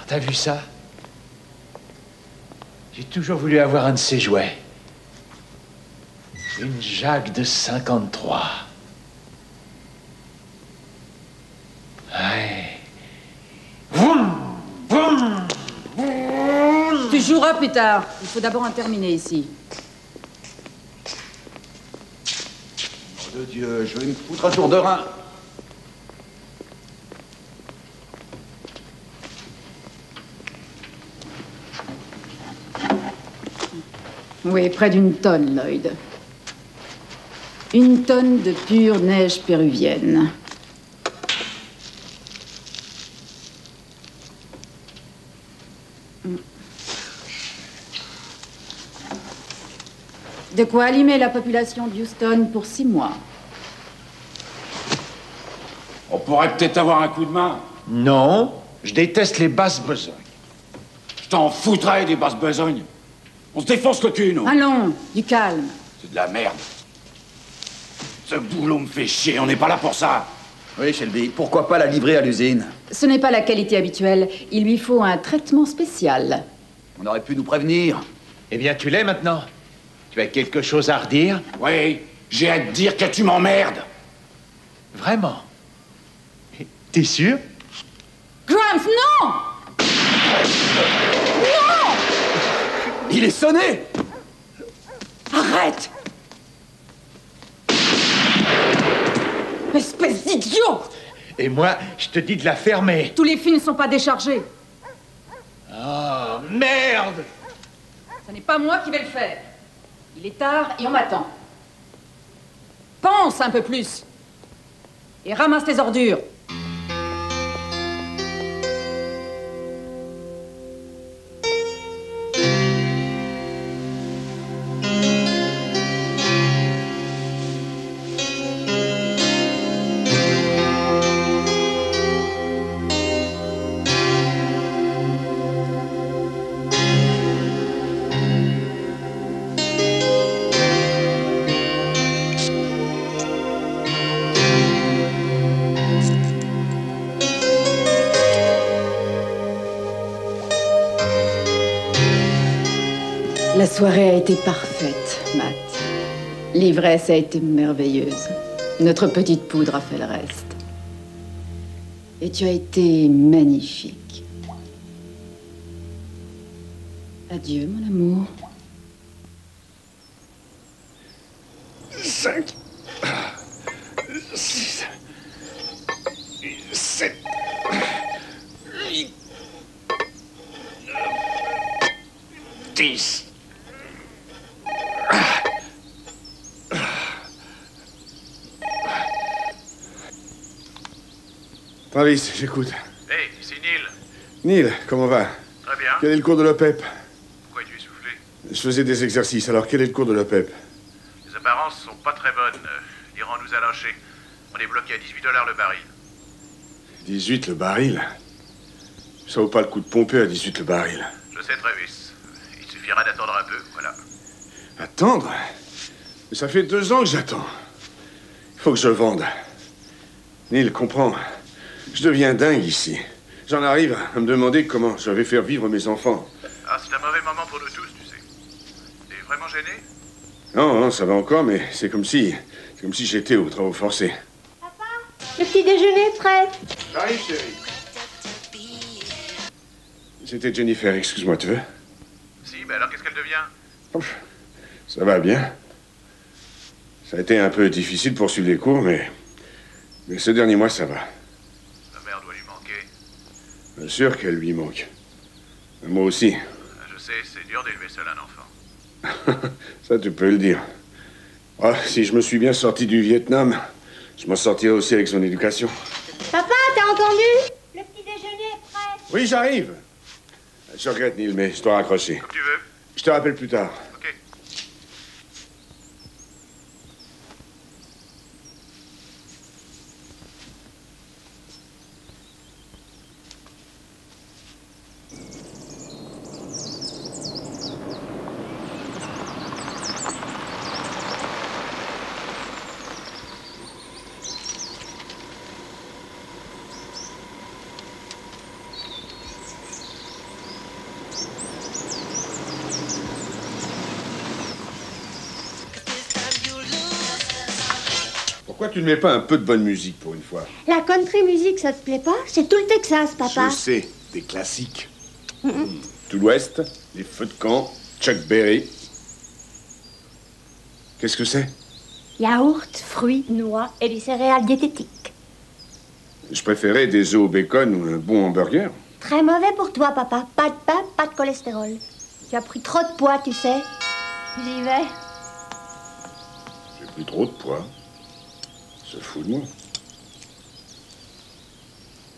t'as vu ça? J'ai toujours voulu avoir un de ces jouets. Une Jacques de 53. Ouais. Vroom, vroom, vroom. Tu joueras plus tard. Il faut d'abord en terminer ici. Nom de Dieu, je vais me foutre un tour de rein. Oui, près d'une tonne, Lloyd. Une tonne de pure neige péruvienne. De quoi allumer la population d'Houston pour 6 mois. On pourrait peut-être avoir un coup de main. Non, je déteste les basses besognes. Je t'en foutrais des basses besognes. On se défonce le cul, nous. Allons, du calme. C'est de la merde. Ce boulot me fait chier, on n'est pas là pour ça. Oui, Shelby, pourquoi pas la livrer à l'usine? Ce n'est pas la qualité habituelle. Il lui faut un traitement spécial. On aurait pu nous prévenir. Eh bien, tu l'es maintenant. Tu as quelque chose à redire? Oui, j'ai à te dire que tu m'emmerdes. Vraiment? T'es sûr? Grant, non! Non! Il est sonné! Arrête! Espèce d'idiot! Et moi, je te dis de la fermer. Tous les fils ne sont pas déchargés. Oh, merde! Ce n'est pas moi qui vais le faire. Il est tard et on m'attend. Pense un peu plus. Et ramasse tes ordures. La soirée a été parfaite, Matt. L'ivresse a été merveilleuse. Notre petite poudre a fait le reste. Et tu as été magnifique. Adieu, mon amour. 5, 6, 7, 8, 10. Travis, j'écoute. Hey, c'est Neil. Neil, comment va? Très bien. Quel est le cours de l'OPEP? Pourquoi es-tu essoufflé? Je faisais des exercices, alors quel est le cours de l'OPEP? Les apparences sont pas très bonnes. L'Iran nous a lâchés. On est bloqué à $18 le baril. 18 le baril? Ça vaut pas le coup de pomper à 18 le baril. Je sais, Travis. Il suffira d'attendre un peu, voilà. Attendre? Mais ça fait 2 ans que j'attends. Il faut que je le vende. Neil, comprends. Je deviens dingue ici. J'en arrive à me demander comment je vais faire vivre mes enfants. Ah, c'est un mauvais moment pour nous tous, tu sais. T'es vraiment gêné? Non, non, ça va encore, mais c'est comme si j'étais aux travaux forcés. Papa, le petit déjeuner est prêt. J'arrive, chérie. C'était Jennifer, excuse-moi, tu veux? Si, mais alors qu'est-ce qu'elle devient? Ouf, ça va bien. Ça a été un peu difficile pour suivre les cours, mais ce dernier mois, ça va. La mère doit lui manquer. Bien sûr qu'elle lui manque. Moi aussi. Je sais, c'est dur d'élever seul un enfant. Ça, tu peux le dire. Oh, si je me suis bien sorti du Vietnam, je m'en sortirai aussi avec son éducation. Papa, t'as entendu? Le petit déjeuner est prêt. Oui, j'arrive. Je regrette, Neil, mais je dois raccrocher. Comme tu veux. Je te rappelle plus tard. Ok. Pourquoi tu ne mets pas un peu de bonne musique pour une fois? La country music, ça te plaît pas? C'est tout le Texas, papa. Je sais, des classiques. Tout l'Ouest, les feux de camp, Chuck Berry. Qu'est-ce que c'est? Yaourt, fruits, noix et des céréales diététiques. Je préférais des œufs au bacon ou un bon hamburger. Très mauvais pour toi, papa. Pas de pain, pas de cholestérol. Tu as pris trop de poids, tu sais. J'y vais. J'ai pris trop de poids. Se fout de moi.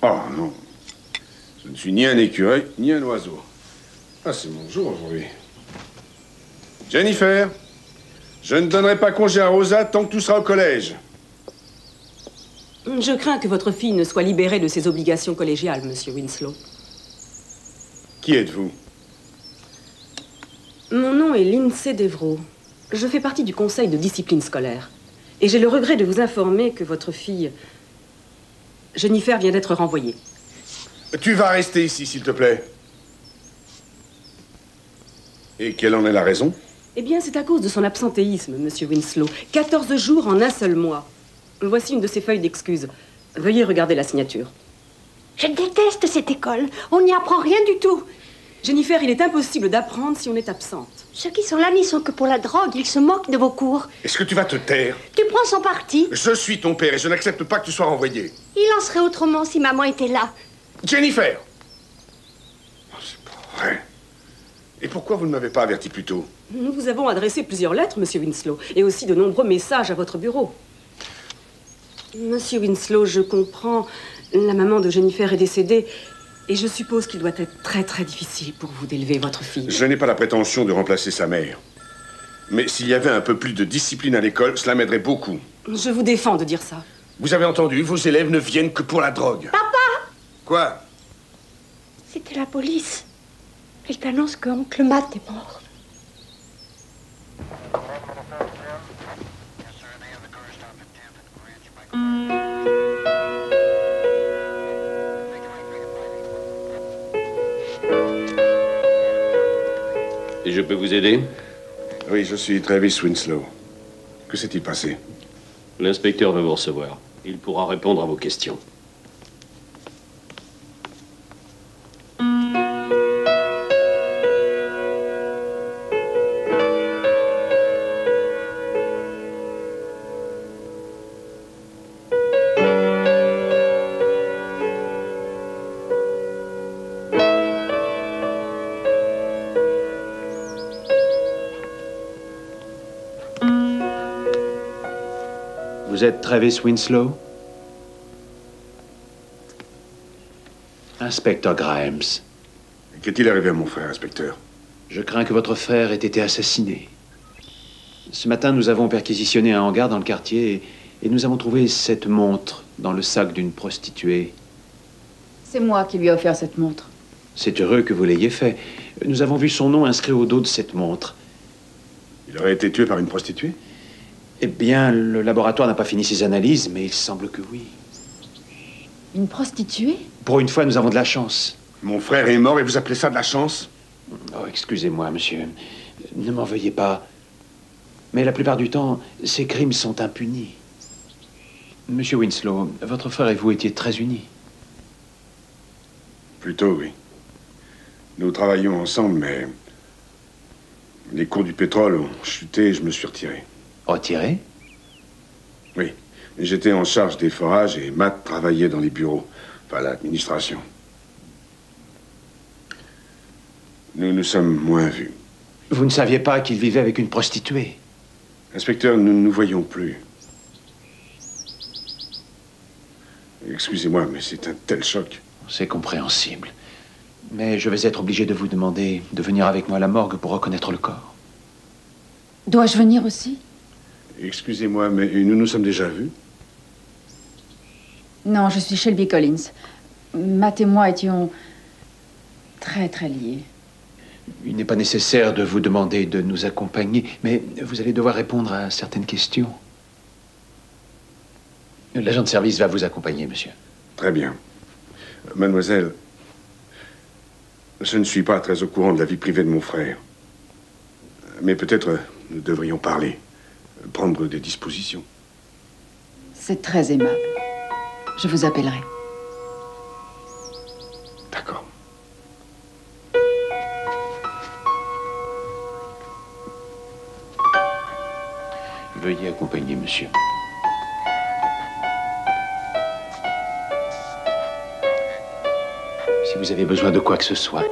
Oh non. Je ne suis ni un écureuil, ni un oiseau. Ah, c'est mon jour aujourd'hui. Jennifer, je ne donnerai pas congé à Rosa tant que tout sera au collège. Je crains que votre fille ne soit libérée de ses obligations collégiales, monsieur Winslow. Qui êtes-vous? Mon nom est Lindsay Devereaux. Je fais partie du conseil de discipline scolaire. Et j'ai le regret de vous informer que votre fille, Jennifer, vient d'être renvoyée. Tu vas rester ici, s'il te plaît. Et quelle en est la raison? Eh bien, c'est à cause de son absentéisme, monsieur Winslow. 14 jours en un seul mois. Voici une de ses feuilles d'excuses. Veuillez regarder la signature. Je déteste cette école. On n'y apprend rien du tout. Jennifer, il est impossible d'apprendre si on est absente. Ceux qui sont là n'y sont que pour la drogue. Ils se moquent de vos cours. Est-ce que tu vas te taire? Tu prends son parti. Je suis ton père et je n'accepte pas que tu sois renvoyé. Il en serait autrement si maman était là. Jennifer! Oh, c'est pas vrai. Et pourquoi vous ne m'avez pas averti plus tôt? Nous vous avons adressé plusieurs lettres, monsieur Winslow, et aussi de nombreux messages à votre bureau. Monsieur Winslow, je comprends. La maman de Jennifer est décédée, et je suppose qu'il doit être très, très difficile pour vous d'élever votre fille. Je n'ai pas la prétention de remplacer sa mère. Mais s'il y avait un peu plus de discipline à l'école, cela m'aiderait beaucoup. Je vous défends de dire ça. Vous avez entendu, vos élèves ne viennent que pour la drogue. Papa! Quoi? C'était la police. Elle t'annonce que oncle Matt est mort. Et je peux vous aider? Oui, je suis Travis Winslow. Que s'est-il passé? L'inspecteur veut vous recevoir. Il pourra répondre à vos questions. Vous êtes Travis Winslow? Inspecteur Grimes. Qu'est-il arrivé à mon frère, inspecteur? Je crains que votre frère ait été assassiné. Ce matin, nous avons perquisitionné un hangar dans le quartier et nous avons trouvé cette montre dans le sac d'une prostituée. C'est moi qui lui ai offert cette montre. C'est heureux que vous l'ayez fait. Nous avons vu son nom inscrit au dos de cette montre. Il aurait été tué par une prostituée? Eh bien, le laboratoire n'a pas fini ses analyses, mais il semble que oui. Une prostituée? Pour une fois, nous avons de la chance. Mon frère est mort et vous appelez ça de la chance? Oh, excusez-moi, monsieur. Ne m'en veuillez pas. Mais la plupart du temps, ces crimes sont impunis. Monsieur Winslow, votre frère et vous étiez très unis. Plutôt, oui. Nous travaillions ensemble, mais les cours du pétrole ont chuté et je me suis retiré. Retiré? Oui. J'étais en charge des forages et Matt travaillait dans les bureaux, enfin l'administration. Nous nous sommes moins vus. Vous ne saviez pas qu'il vivait avec une prostituée? Inspecteur, nous ne nous voyons plus. Excusez-moi, mais c'est un tel choc. C'est compréhensible. Mais je vais être obligé de vous demander de venir avec moi à la morgue pour reconnaître le corps. Dois-je venir aussi? Excusez-moi, mais nous nous sommes déjà vus? Non, je suis Shelby Collins. Matt et moi étions très, très liés. Il n'est pas nécessaire de vous demander de nous accompagner, mais vous allez devoir répondre à certaines questions. L'agent de service va vous accompagner, monsieur. Très bien. Mademoiselle, je ne suis pas très au courant de la vie privée de mon frère. Mais peut-être nous devrions parler, prendre des dispositions. C'est très aimable. Je vous appellerai. D'accord. Veuillez accompagner monsieur. Si vous avez besoin de quoi que ce soit.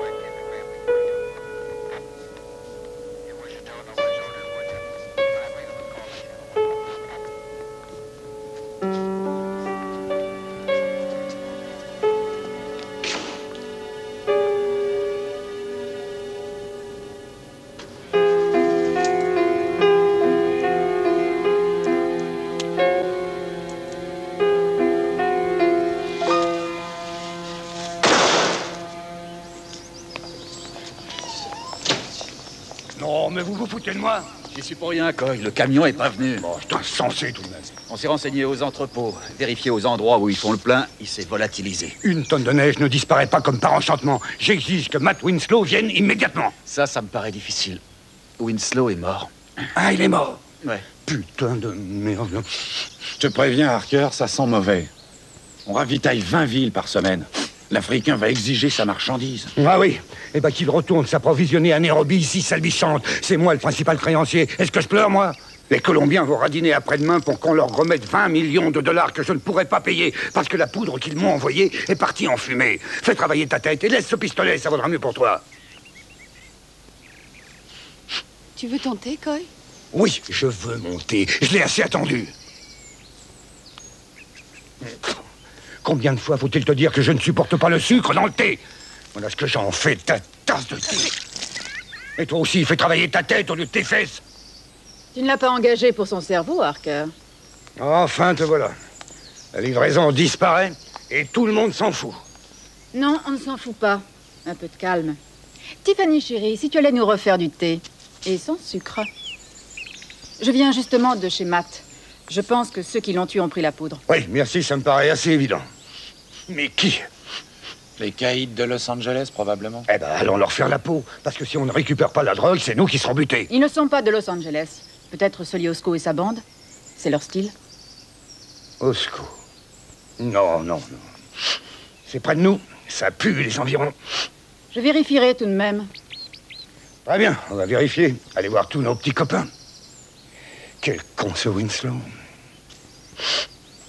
Non, mais vous vous foutez de moi? J'y suis pour rien, Coy. Le camion est pas venu. Bon, c'est insensé tout de même. On s'est renseigné aux entrepôts, vérifié aux endroits où ils font le plein, il s'est volatilisé. Une tonne de neige ne disparaît pas comme par enchantement. J'exige que Matt Winslow vienne immédiatement. Ça me paraît difficile. Winslow est mort. Ah, il est mort? Ouais. Putain de merde. Je te préviens, Harker, ça sent mauvais. On ravitaille 20 villes par semaine. L'Africain va exiger sa marchandise. Ah oui. Eh ben qu'il retourne s'approvisionner à Nairobi ici, ça lui chante. C'est moi le principal créancier. Est-ce que je pleure, moi? Les Colombiens vont radiner après-demain pour qu'on leur remette 20 millions de dollars que je ne pourrai pas payer parce que la poudre qu'ils m'ont envoyée est partie en fumée. Fais travailler ta tête et laisse ce pistolet, ça vaudra mieux pour toi. Tu veux tenter, Coy? Oui, je veux monter. Je l'ai assez attendu. Combien de fois faut-il te dire que je ne supporte pas le sucre dans le thé? Voilà ce que j'en fais, ta tasse de thé. Et toi aussi, fais travailler ta tête au lieu de tes fesses. Tu ne l'as pas engagé pour son cerveau, Harker. Enfin, te voilà. La livraison disparaît et tout le monde s'en fout. Non, on ne s'en fout pas. Un peu de calme. Tiffany, chérie, si tu allais nous refaire du thé. Et sans sucre. Je viens justement de chez Matt. Je pense que ceux qui l'ont tué ont pris la poudre. Oui, merci, ça me paraît assez évident. Mais qui? Les caïds de Los Angeles, probablement. Eh ben, allons leur faire la peau. Parce que si on ne récupère pas la drogue, c'est nous qui serons butés. Ils ne sont pas de Los Angeles. Peut-être Soliosco et sa bande. C'est leur style. Osco. Non, non, non. C'est près de nous. Ça pue, les environs. Je vérifierai tout de même. Très bien, on va vérifier. Aller voir tous nos petits copains. Quel con, ce Winslow.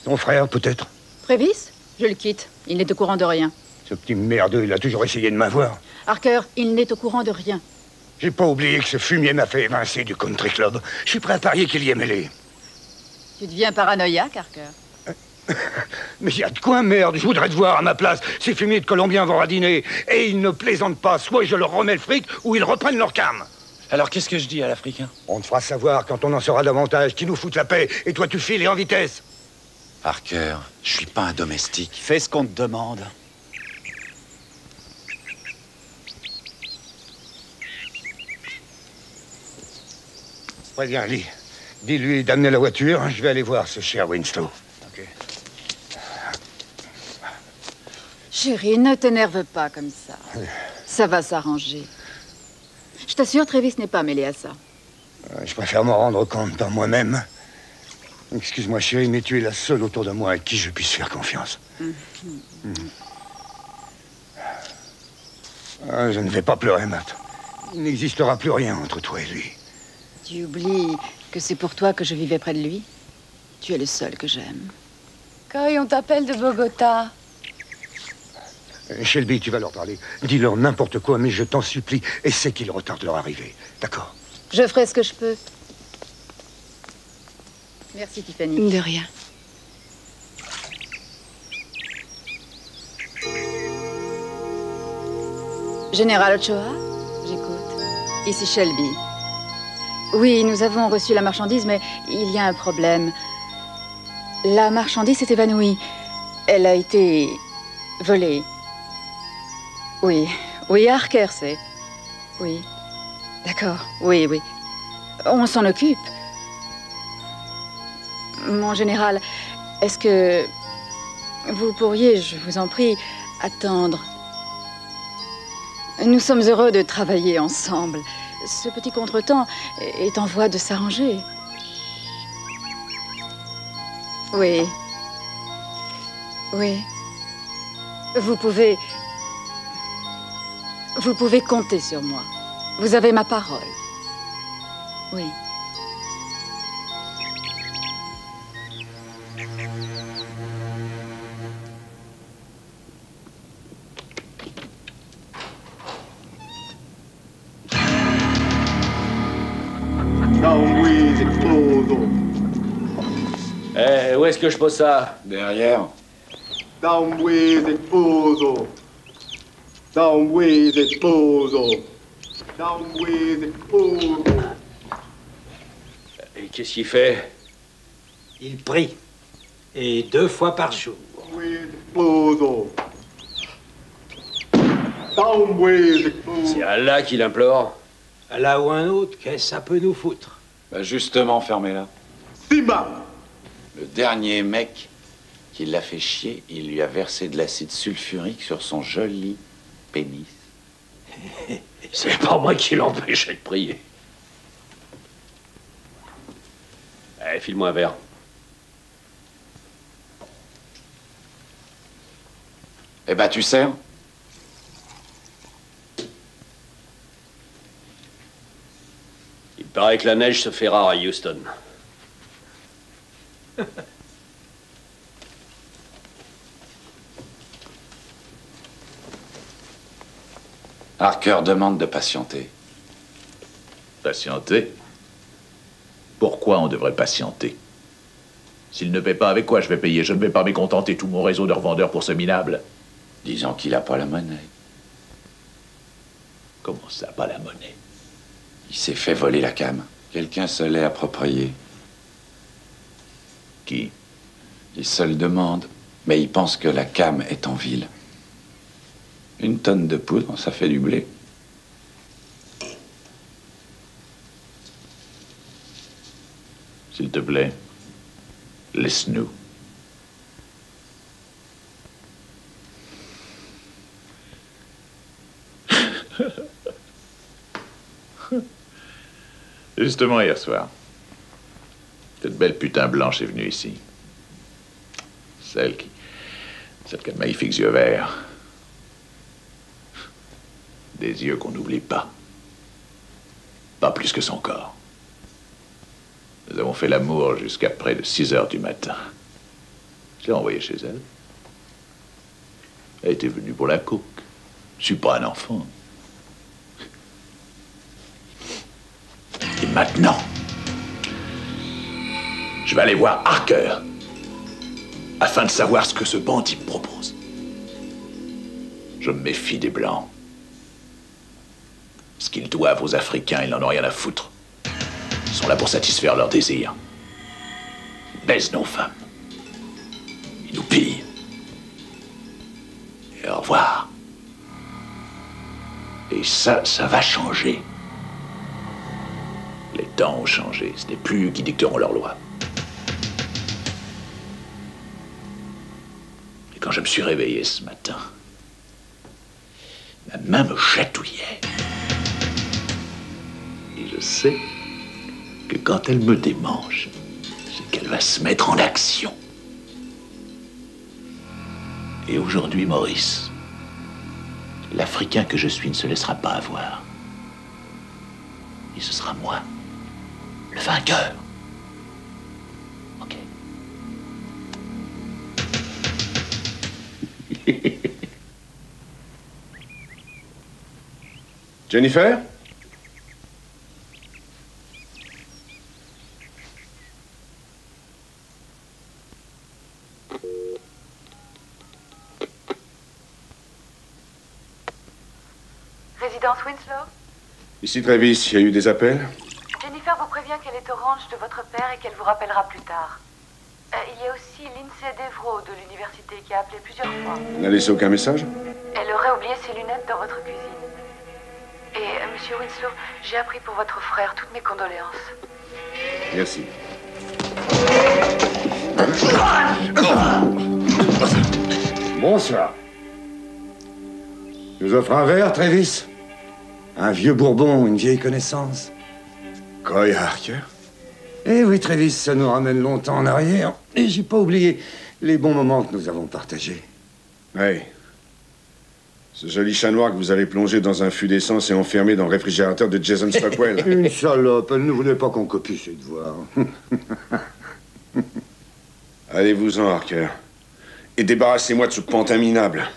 Ton frère, peut-être? Travis, je le quitte. Il n'est au courant de rien. Ce petit merdeux, il a toujours essayé de m'avoir. Harker, il n'est au courant de rien. J'ai pas oublié que ce fumier m'a fait évincer du country club. Je suis prêt à parier qu'il y est mêlé. Tu deviens paranoïaque, Harker. Mais il y a de quoi, merde. Je voudrais te voir à ma place. Ces fumiers de Colombiens vont radiner. Et ils ne plaisantent pas. Soit je leur remets le fric, ou ils reprennent leur cam. Alors qu'est-ce que je dis à l'Africain? On te fera savoir quand on en saura davantage, qui nous fout la paix. Et toi, tu files et en vitesse. Harker, je suis pas un domestique. Fais ce qu'on te demande. Préviens, Lee. Dis-lui d'amener la voiture. Je vais aller voir ce cher Winslow. Ok. Chérie, ne t'énerve pas comme ça. Ça va s'arranger. Je t'assure, Travis n'est pas mêlé à ça. Je préfère m'en rendre compte par moi-même. Excuse-moi, chérie, mais tu es la seule autour de moi à qui je puisse faire confiance. Ah, je ne vais pas pleurer, Matt. Il n'existera plus rien entre toi et lui. Tu oublies que c'est pour toi que je vivais près de lui? Tu es le seul que j'aime. Coy, on t'appelle de Bogota. Shelby, tu vas leur parler. Dis-leur n'importe quoi, mais je t'en supplie, essaie qu'ils retardent leur arrivée. D'accord? Je ferai ce que je peux. Merci, Tiffany. De rien. Général Ochoa, j'écoute. Ici Shelby. Oui, nous avons reçu la marchandise, mais il y a un problème. La marchandise s'est évanouie. Elle a été volée. Oui, oui, Harker, c'est... Oui. D'accord, oui, oui. On s'en occupe. Mon général, est-ce que vous pourriez, je vous en prie, attendre? Nous sommes heureux de travailler ensemble. Ce petit contretemps est en voie de s'arranger. Oui. Oui. Vous pouvez compter sur moi. Vous avez ma parole. Oui. Eh, où est-ce que je pose ça? Derrière. Down with it, Bozo. Down with it, Bozo. Down with it, Bozo. Et qu'est-ce qu'il fait? Il prie. Et 2 fois par jour. Bozo. Down with it, Bozo. C'est Allah qui l'implore. Allah ou un autre, qu'est-ce que ça peut nous foutre? Bah justement, fermez-la. Simba. Le dernier mec qui l'a fait chier, il lui a versé de l'acide sulfurique sur son joli pénis. C'est pas moi qui l'empêchais de prier. Allez, file-moi un verre. Eh ben, tu sers. Il paraît que la neige se fait rare à Houston. Harker demande de patienter. Patienter? Pourquoi on devrait patienter? S'il ne paie pas, avec quoi je vais payer? Je ne vais pas mécontenter tout mon réseau de revendeurs pour ce minable. Disons qu'il n'a pas la monnaie. Comment ça, pas la monnaie? Il s'est fait voler la cam. Quelqu'un se l'est approprié. Qui? Il se le demande, mais il pense que la cam est en ville. 1 tonne de poudre, ça fait du blé. S'il te plaît, laisse-nous. Justement, hier soir, cette belle putain blanche est venue ici. Celle qui a de magnifiques yeux verts. Des yeux qu'on n'oublie pas. Pas plus que son corps. Nous avons fait l'amour jusqu'à près de 6 heures du matin. Je l'ai envoyée chez elle. Elle était venue pour la coke. Je suis pas un enfant. Et maintenant, je vais aller voir Harker afin de savoir ce que ce bandit me propose. Je me méfie des Blancs. Ce qu'ils doivent aux Africains, ils n'en ont rien à foutre. Ils sont là pour satisfaire leurs désirs. Ils baisent nos femmes. Ils nous pillent. Et au revoir. Et ça va changer. Les temps ont changé. Ce n'est plus eux qui dicteront leurs lois. Et quand je me suis réveillé ce matin, ma main me chatouillait. Et je sais que quand elle me démange, c'est qu'elle va se mettre en action. Et aujourd'hui, Maurice, l'Africain que je suis ne se laissera pas avoir. Et ce sera moi, le vainqueur. Ok. Jennifer? Résidence Winslow? Ici Travis, il y a eu des appels? Jennifer vous prévient qu'elle est au ranch de votre père et qu'elle vous rappellera plus tard. Il y a aussi Lindsay Devro de l'université qui a appelé plusieurs fois. Elle n'a laissé aucun message? Elle aurait oublié ses lunettes dans votre cuisine. Et monsieur Winslow, j'ai appris pour votre frère toutes mes condoléances. Merci. Bonsoir. Nous offre un verre, Travis? Un vieux bourbon, une vieille connaissance. Coy Harker? Eh oui, Travis, ça nous ramène longtemps en arrière. Et j'ai pas oublié les bons moments que nous avons partagés. Oui. Ce joli chat noir que vous avez plongé dans un fût d'essence et enfermé dans le réfrigérateur de Jason Stockwell. Une salope, elle ne voulait pas qu'on copie ses devoirs. Allez-vous-en, Harker. Et débarrassez-moi de ce pantin minable.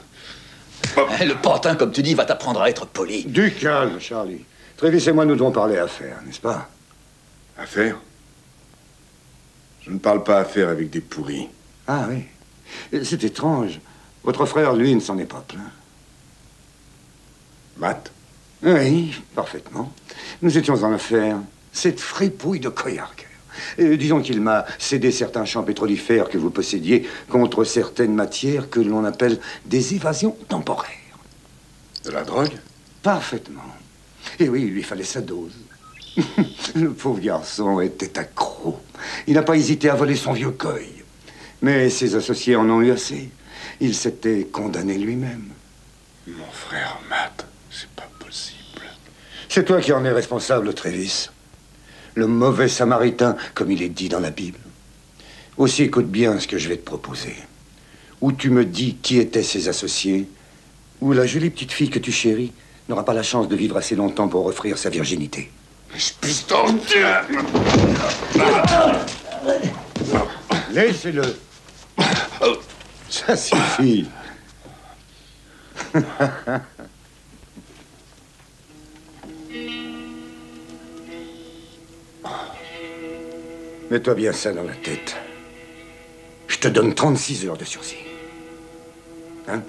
Le pantin, comme tu dis, va t'apprendre à être poli. Du calme, Charlie. Travis et moi, nous devons parler affaires, n'est-ce pas? Affaires? Je ne parle pas affaires avec des pourris. Ah oui. C'est étrange. Votre frère, lui, ne s'en est pas plaint. Matt? Oui, parfaitement. Nous étions en affaire. Cette fripouille de Coy Harker. Disons qu'il m'a cédé certains champs pétrolifères que vous possédiez contre certaines matières que l'on appelle des évasions temporaires. De la drogue? Parfaitement. Et oui, il lui fallait sa dose. Le pauvre garçon était accro. Il n'a pas hésité à voler son vieux Coy. Mais ses associés en ont eu assez. Il s'était condamné lui-même. Mon frère Matt, c'est pas possible. C'est toi qui en es responsable, Travis. Le mauvais samaritain, comme il est dit dans la Bible. Aussi, écoute bien ce que je vais te proposer. Ou tu me dis qui étaient ses associés, ou la jolie petite fille que tu chéris n'aura pas la chance de vivre assez longtemps pour offrir sa virginité. Espèce d'ordure! Laissez-le. Ça suffit. Mets-toi bien ça dans la tête. Je te donne 36 heures de sursis. Hein?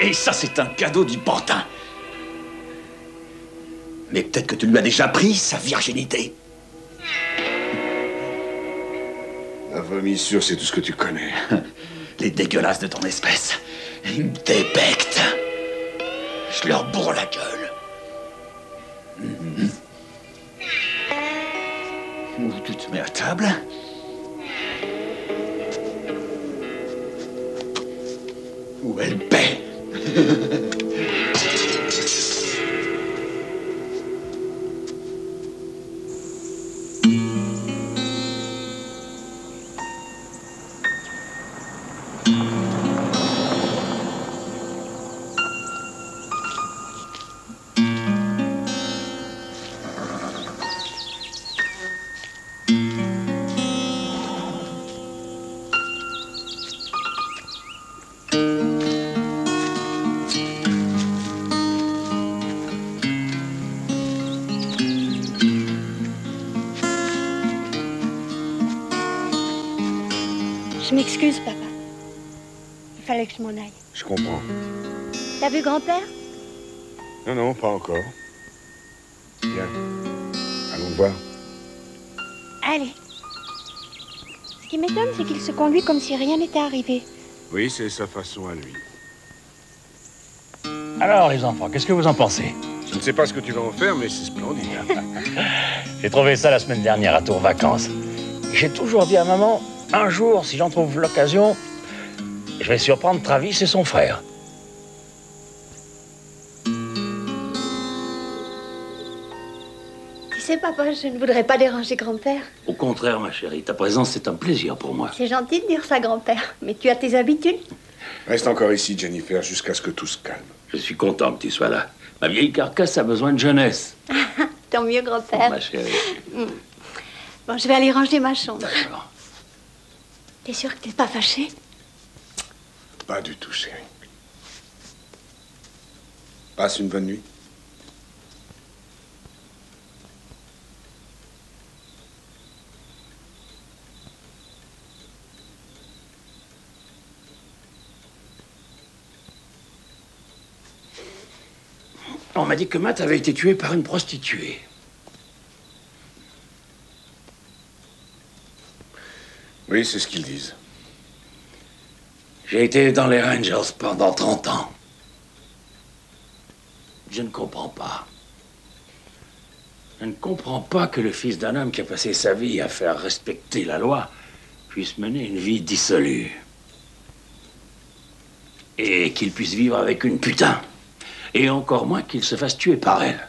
Et ça, c'est un cadeau du pantin. Mais peut-être que tu lui as déjà pris sa virginité. La vomissure, c'est tout ce que tu connais. Les dégueulasses de ton espèce. Ils me débectent. Je leur bourre la gueule. Où tu te mets à table? Où elle paie. Je m'excuse, papa. Il fallait que je m'en aille. Je comprends. T'as vu grand-père? Non, non, pas encore. Viens. Allons le voir. Allez. Ce qui m'étonne, c'est qu'il se conduit comme si rien n'était arrivé. Oui, c'est sa façon à lui. Alors, les enfants, qu'est-ce que vous en pensez? Je ne sais pas ce que tu vas en faire, mais c'est splendide. J'ai trouvé ça la semaine dernière à Tour Vacances. J'ai toujours dit à maman, un jour, si j'en trouve l'occasion, je vais surprendre Travis et son frère. Tu sais, papa, je ne voudrais pas déranger grand-père. Au contraire, ma chérie, ta présence, c'est un plaisir pour moi. C'est gentil de dire ça, grand-père. Mais tu as tes habitudes. Reste encore ici, Jennifer, jusqu'à ce que tout se calme. Je suis content que tu sois là. Ma vieille carcasse a besoin de jeunesse. Tant mieux, grand-père. Ma chérie. Bon, je vais aller ranger ma chambre. D'accord. T'es sûr que t'es pas fâché? Pas du tout, chérie. Passe une bonne nuit. On m'a dit que Matt avait été tué par une prostituée. Oui, c'est ce qu'ils disent. J'ai été dans les Rangers pendant 30 ans. Je ne comprends pas. Je ne comprends pas que le fils d'un homme qui a passé sa vie à faire respecter la loi puisse mener une vie dissolue. Et qu'il puisse vivre avec une putain. Et encore moins qu'il se fasse tuer par elle.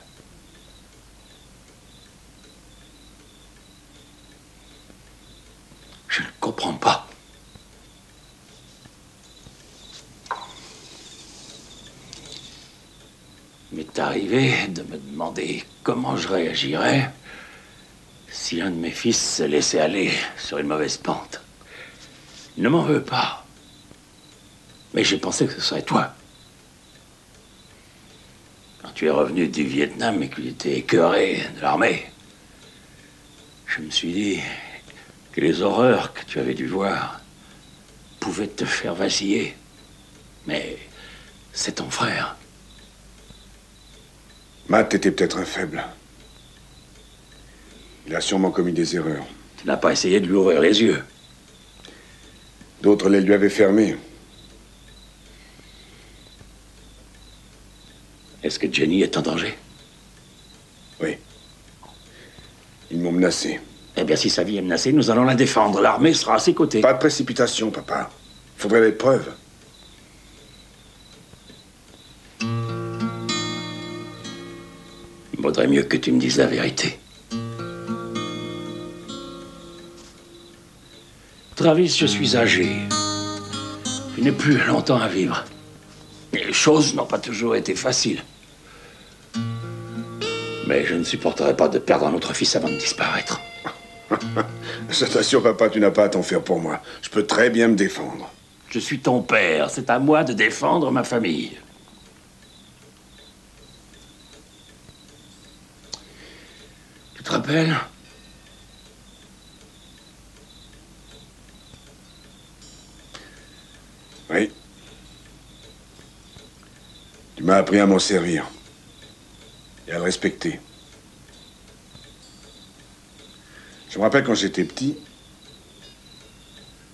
Je ne comprends pas. Il m'est arrivé de me demander comment je réagirais si un de mes fils se laissait aller sur une mauvaise pente. Ne m'en veux pas. Mais j'ai pensé que ce serait toi. Quand tu es revenu du Vietnam et que tu étais écœuré de l'armée, je me suis dit que les horreurs que tu avais dû voir pouvaient te faire vaciller. Mais c'est ton frère. Matt était peut-être un faible. Il a sûrement commis des erreurs. Tu n'as pas essayé de lui ouvrir les yeux. D'autres les lui avaient fermés. Est-ce que Jenny est en danger? Oui. Ils m'ont menacé. Eh bien, si sa vie est menacée, nous allons la défendre. L'armée sera à ses côtés. Pas de précipitation, papa. Faudrait des preuves. Il vaudrait mieux que tu me dises la vérité. Travis, je suis âgé. Je n'ai plus longtemps à vivre. Et les choses n'ont pas toujours été faciles. Mais je ne supporterai pas de perdre un autre fils avant de disparaître. Je t'assure, papa, tu n'as pas à t'en faire pour moi. Je peux très bien me défendre. Je suis ton père. C'est à moi de défendre ma famille. Tu te rappelles? Oui. Tu m'as appris à m'en servir. Et à le respecter. Je me rappelle quand j'étais petit,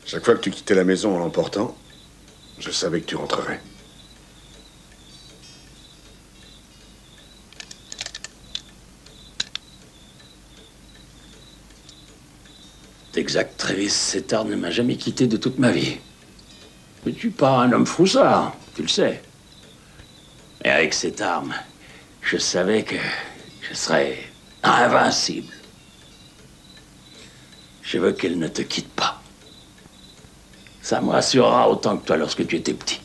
chaque fois que tu quittais la maison en l'emportant, je savais que tu rentrerais. C'est exact, Travis. Cet art ne m'a jamais quitté de toute ma vie. Je ne suis pas un homme froussard, tu le sais. Mais avec cette arme, je savais que je serais invincible. Je veux qu'elle ne te quitte pas. Ça me rassurera autant que toi lorsque tu étais petit.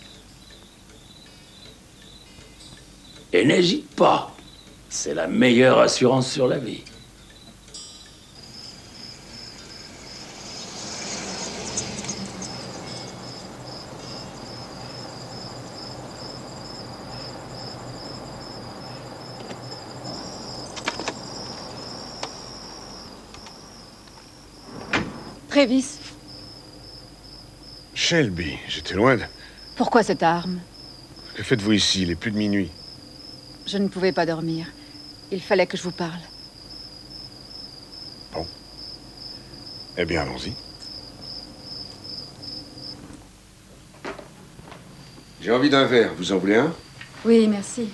Et n'hésite pas. C'est la meilleure assurance sur la vie. Travis, Shelby, j'étais loin de... pourquoi cette arme? Que faites-vous ici? Il est plus de minuit. Je ne pouvais pas dormir. Il fallait que je vous parle. Bon. Eh bien, allons-y. J'ai envie d'un verre. Vous en voulez un? Oui, merci.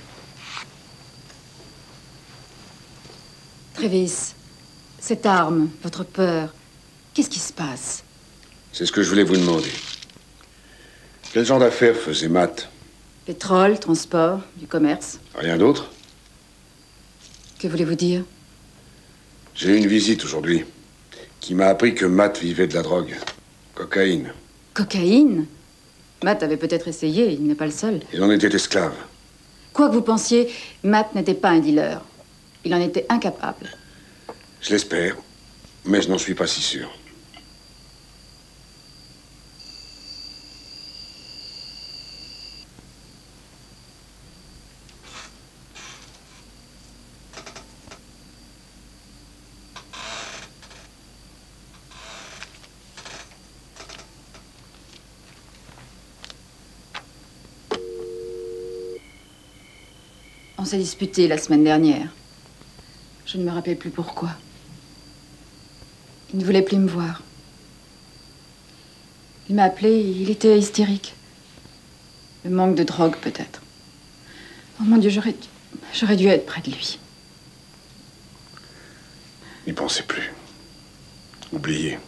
Travis, cette arme, votre peur, qu'est-ce qui se passe? C'est ce que je voulais vous demander. Quel genre d'affaires faisait Matt? Pétrole, transport, du commerce. Rien d'autre? Que voulez-vous dire? J'ai eu une visite aujourd'hui qui m'a appris que Matt vivait de la drogue. Cocaïne. Cocaïne? Matt avait peut-être essayé, il n'est pas le seul. Il en était esclave. Quoi que vous pensiez, Matt n'était pas un dealer. Il en était incapable. Je l'espère, mais je n'en suis pas si sûr. On s'est disputé la semaine dernière. Je ne me rappelle plus pourquoi. Il ne voulait plus me voir. Il m'a appelé, il était hystérique. Le manque de drogue, peut-être. Oh mon Dieu, j'aurais dû être près de lui. N'y pensez plus. Oubliez.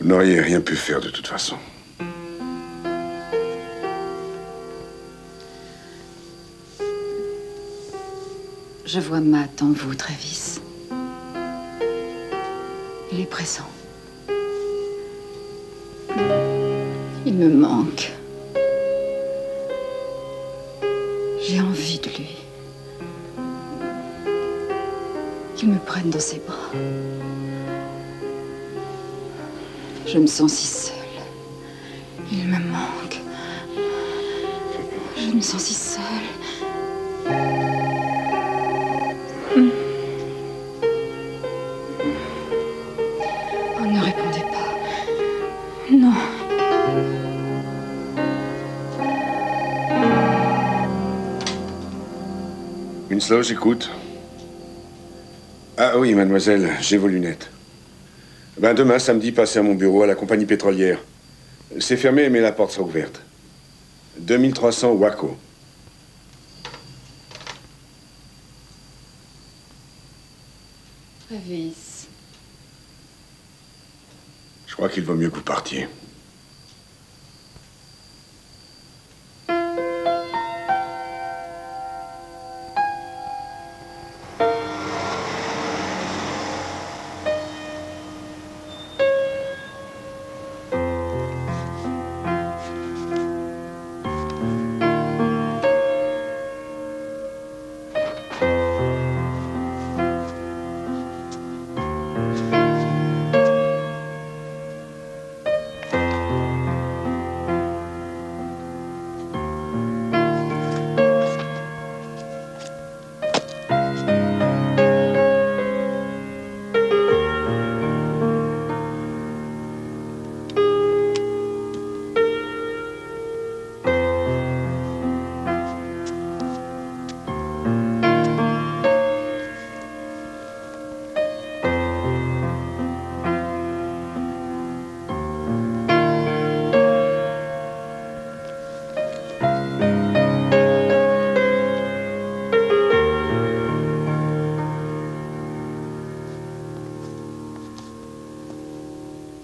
Vous n'auriez rien pu faire de toute façon. Je vois Matt en vous, Travis. Il est présent. Il me manque. J'ai envie de lui. Qu'il me prenne dans ses bras. Je me sens si seule. Il me manque. Je me sens si seule. Oh, ne répondez pas. Non. Winslow, j'écoute. Ah oui, mademoiselle, j'ai vos lunettes. Ben, demain, samedi, passez à mon bureau à la compagnie pétrolière. C'est fermé, mais la porte sera ouverte. 2300 Waco. Travis. Je crois qu'il vaut mieux que vous partiez.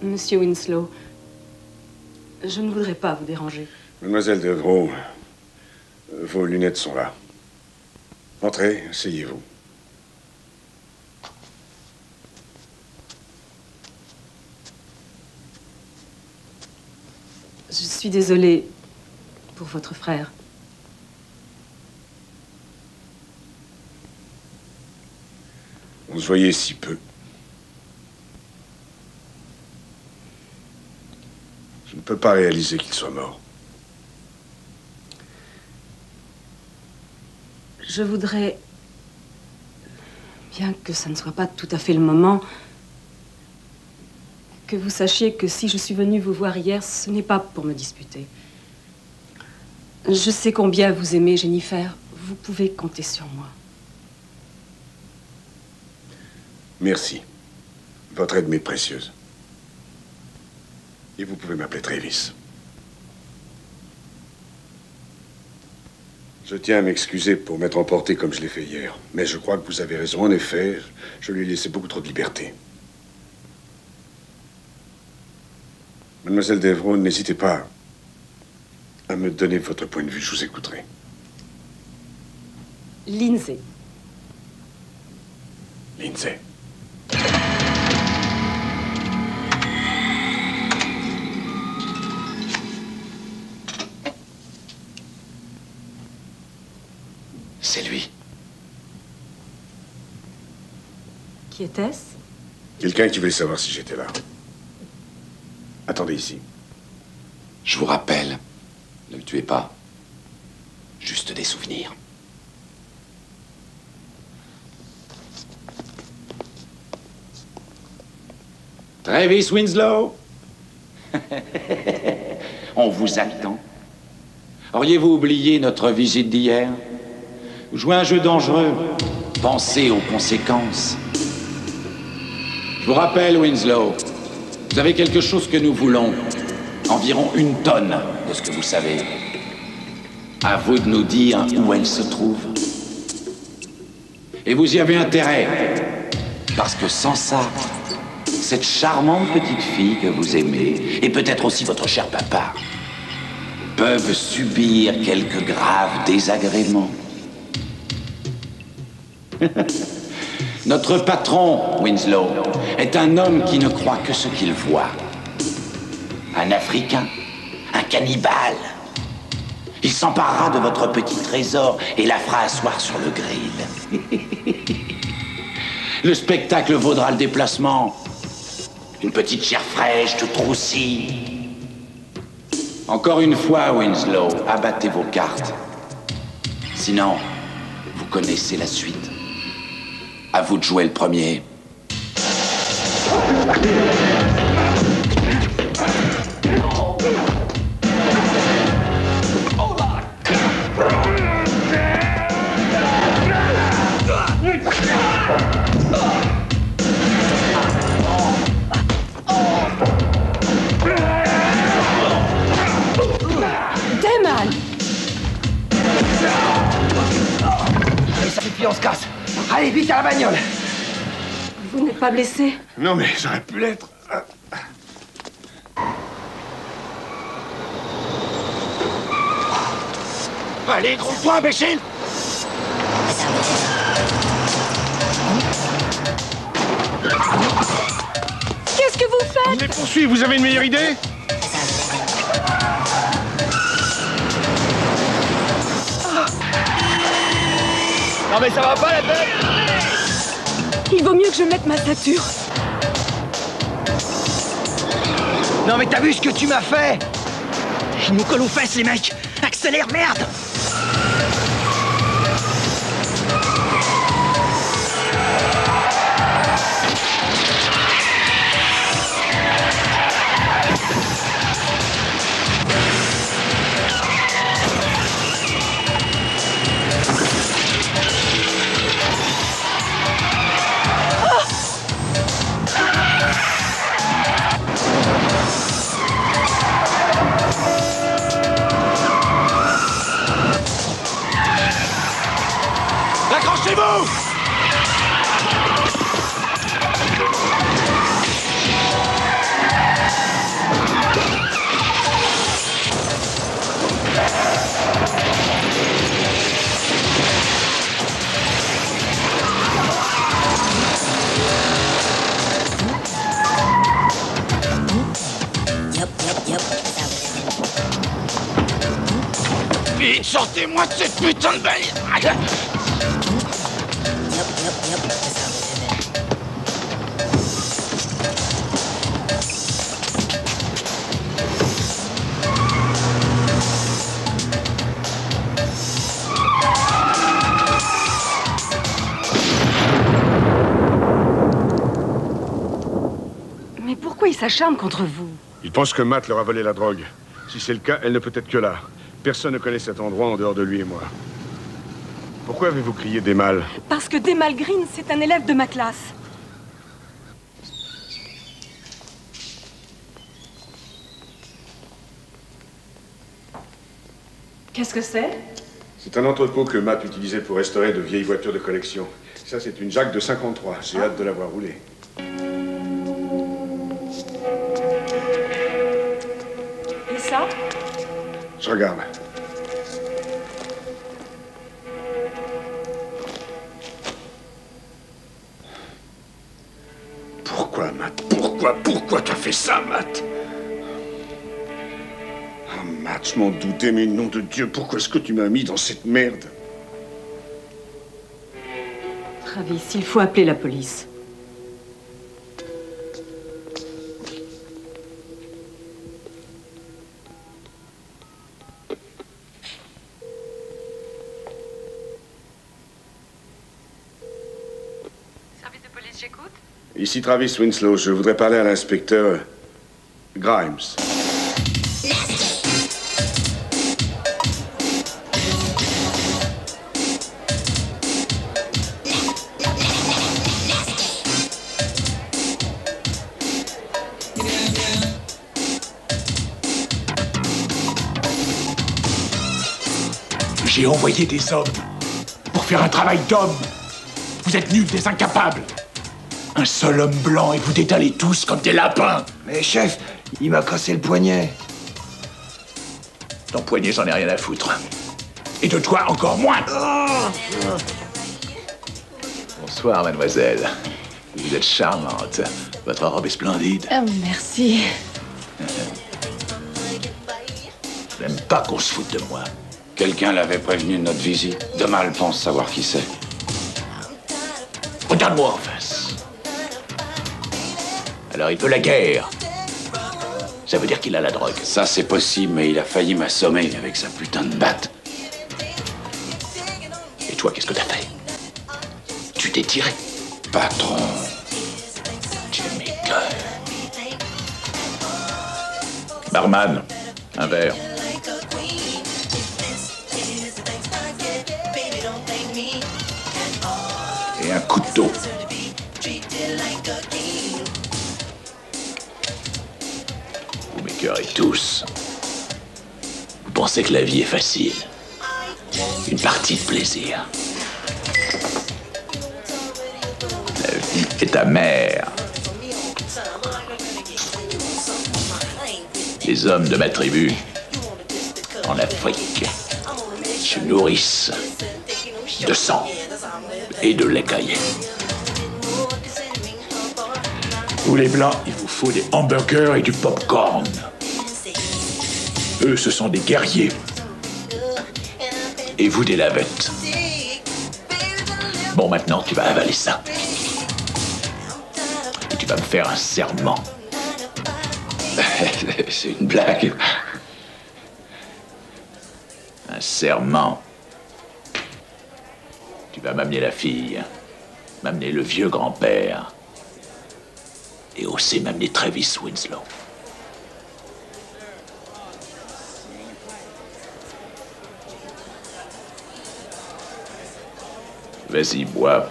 Monsieur Winslow, je ne voudrais pas vous déranger. Mademoiselle Devereaux, vos lunettes sont là. Entrez, asseyez-vous. Je suis désolée pour votre frère. On se voyait si peu. Je ne peux pas réaliser qu'il soit mort. Je voudrais, bien que ça ne soit pas tout à fait le moment, que vous sachiez que si je suis venue vous voir hier, ce n'est pas pour me disputer. Je sais combien vous aimez Jennifer. Vous pouvez compter sur moi. Merci. Votre aide m'est précieuse. Et vous pouvez m'appeler Travis. Je tiens à m'excuser pour m'être emporté comme je l'ai fait hier. Mais je crois que vous avez raison. En effet, je lui ai laissé beaucoup trop de liberté. Mademoiselle Devereaux, n'hésitez pas à me donner votre point de vue. Je vous écouterai. Lindsay. Lindsay. C'est lui. Qui était-ce? Quelqu'un qui voulait savoir si j'étais là. Attendez ici. Je vous rappelle, ne le tuez pas. Juste des souvenirs. Travis Winslow. On vous attend. Auriez-vous oublié notre visite d'hier? Jouez un jeu dangereux. Pensez aux conséquences. Je vous rappelle, Winslow, vous avez quelque chose que nous voulons. Environ 1 tonne de ce que vous savez. À vous de nous dire où elle se trouve. Et vous y avez intérêt. Parce que sans ça, cette charmante petite fille que vous aimez, et peut-être aussi votre cher papa, peuvent subir quelques graves désagréments. Notre patron, Winslow, est un homme qui ne croit que ce qu'il voit. Un Africain, un cannibale. Il s'emparera de votre petit trésor et la fera asseoir sur le grill. Le spectacle vaudra le déplacement. Une petite chair fraîche, toute roussie. Encore une fois, Winslow, abattez vos cartes. Sinon, vous connaissez la suite. À vous de jouer le premier. Damon! Allez, ça suffit, on se casse. Allez, vite à la bagnole. Vous n'êtes pas blessé? Non, mais j'aurais pu l'être. Allez, gros-toi, imbécile! Qu'est-ce que vous faites? On les poursuit, vous avez une meilleure idée? Non mais ça va pas la tête. Il vaut mieux que je mette ma ceinture. Non mais t'as vu ce que tu m'as fait? Ils nous collent aux fesses les mecs. Accélère, merde. Accrochez-vous! Vite, sortez-moi de cette putain de bagnole! Mais pourquoi il s'acharne contre vous? Ils pensent que Matt leur a volé la drogue. Si c'est le cas, elle ne peut être que là. Personne ne connaît cet endroit en dehors de lui et moi. Pourquoi avez-vous crié des mâles? Parce que Demal Green, c'est un élève de ma classe. Qu'est-ce que c'est? C'est un entrepôt que Matt utilisait pour restaurer de vieilles voitures de collection. Ça, c'est une Jacques de 53. J'ai hâte de la voir rouler. Et ça? Je regarde. Pourquoi, Matt? Pourquoi t'as fait ça, Matt? Ah, Matt, je m'en doutais, mais nom de Dieu, pourquoi est-ce que tu m'as mis dans cette merde? Travis, il faut appeler la police. Service de police, j'écoute. Ici Travis Winslow, je voudrais parler à l'inspecteur Grimes. J'ai envoyé des hommes pour faire un travail d'homme. Vous êtes nuls, des incapables. Un seul homme blanc et vous détalez tous comme des lapins. Mais chef, il m'a cassé le poignet. Ton poignet, j'en ai rien à foutre. Et de toi, encore moins. Bonsoir, mademoiselle. Vous êtes charmante. Votre robe est splendide. Oh, merci. Je n'aime pas qu'on se foute de moi. Quelqu'un l'avait prévenu de notre visite. Demain, elle pense savoir qui c'est. Regarde-moi en face. Alors, il veut la guerre. Ça veut dire qu'il a la drogue. Ça, c'est possible, mais il a failli m'assommer avec sa putain de batte. Et toi, qu'est-ce que t'as fait? Tu t'es tiré. Patron. Tu m'écoeures. Barman, un verre. Et un couteau. Vous m'écœurez tous. Vous pensez que la vie est facile. Une partie de plaisir. La vie est amère. Les hommes de ma tribu, en Afrique, se nourrissent de sang et de lait caillé. Vous les blancs, il vous faut des hamburgers et du pop-corn. Eux, ce sont des guerriers. Et vous, des lavettes. Bon, maintenant, tu vas avaler ça. Et tu vas me faire un serment. C'est une blague. Un serment. Tu vas m'amener la fille, m'amener le vieux grand-père, et aussi m'amener Travis Winslow. Vas-y, bois.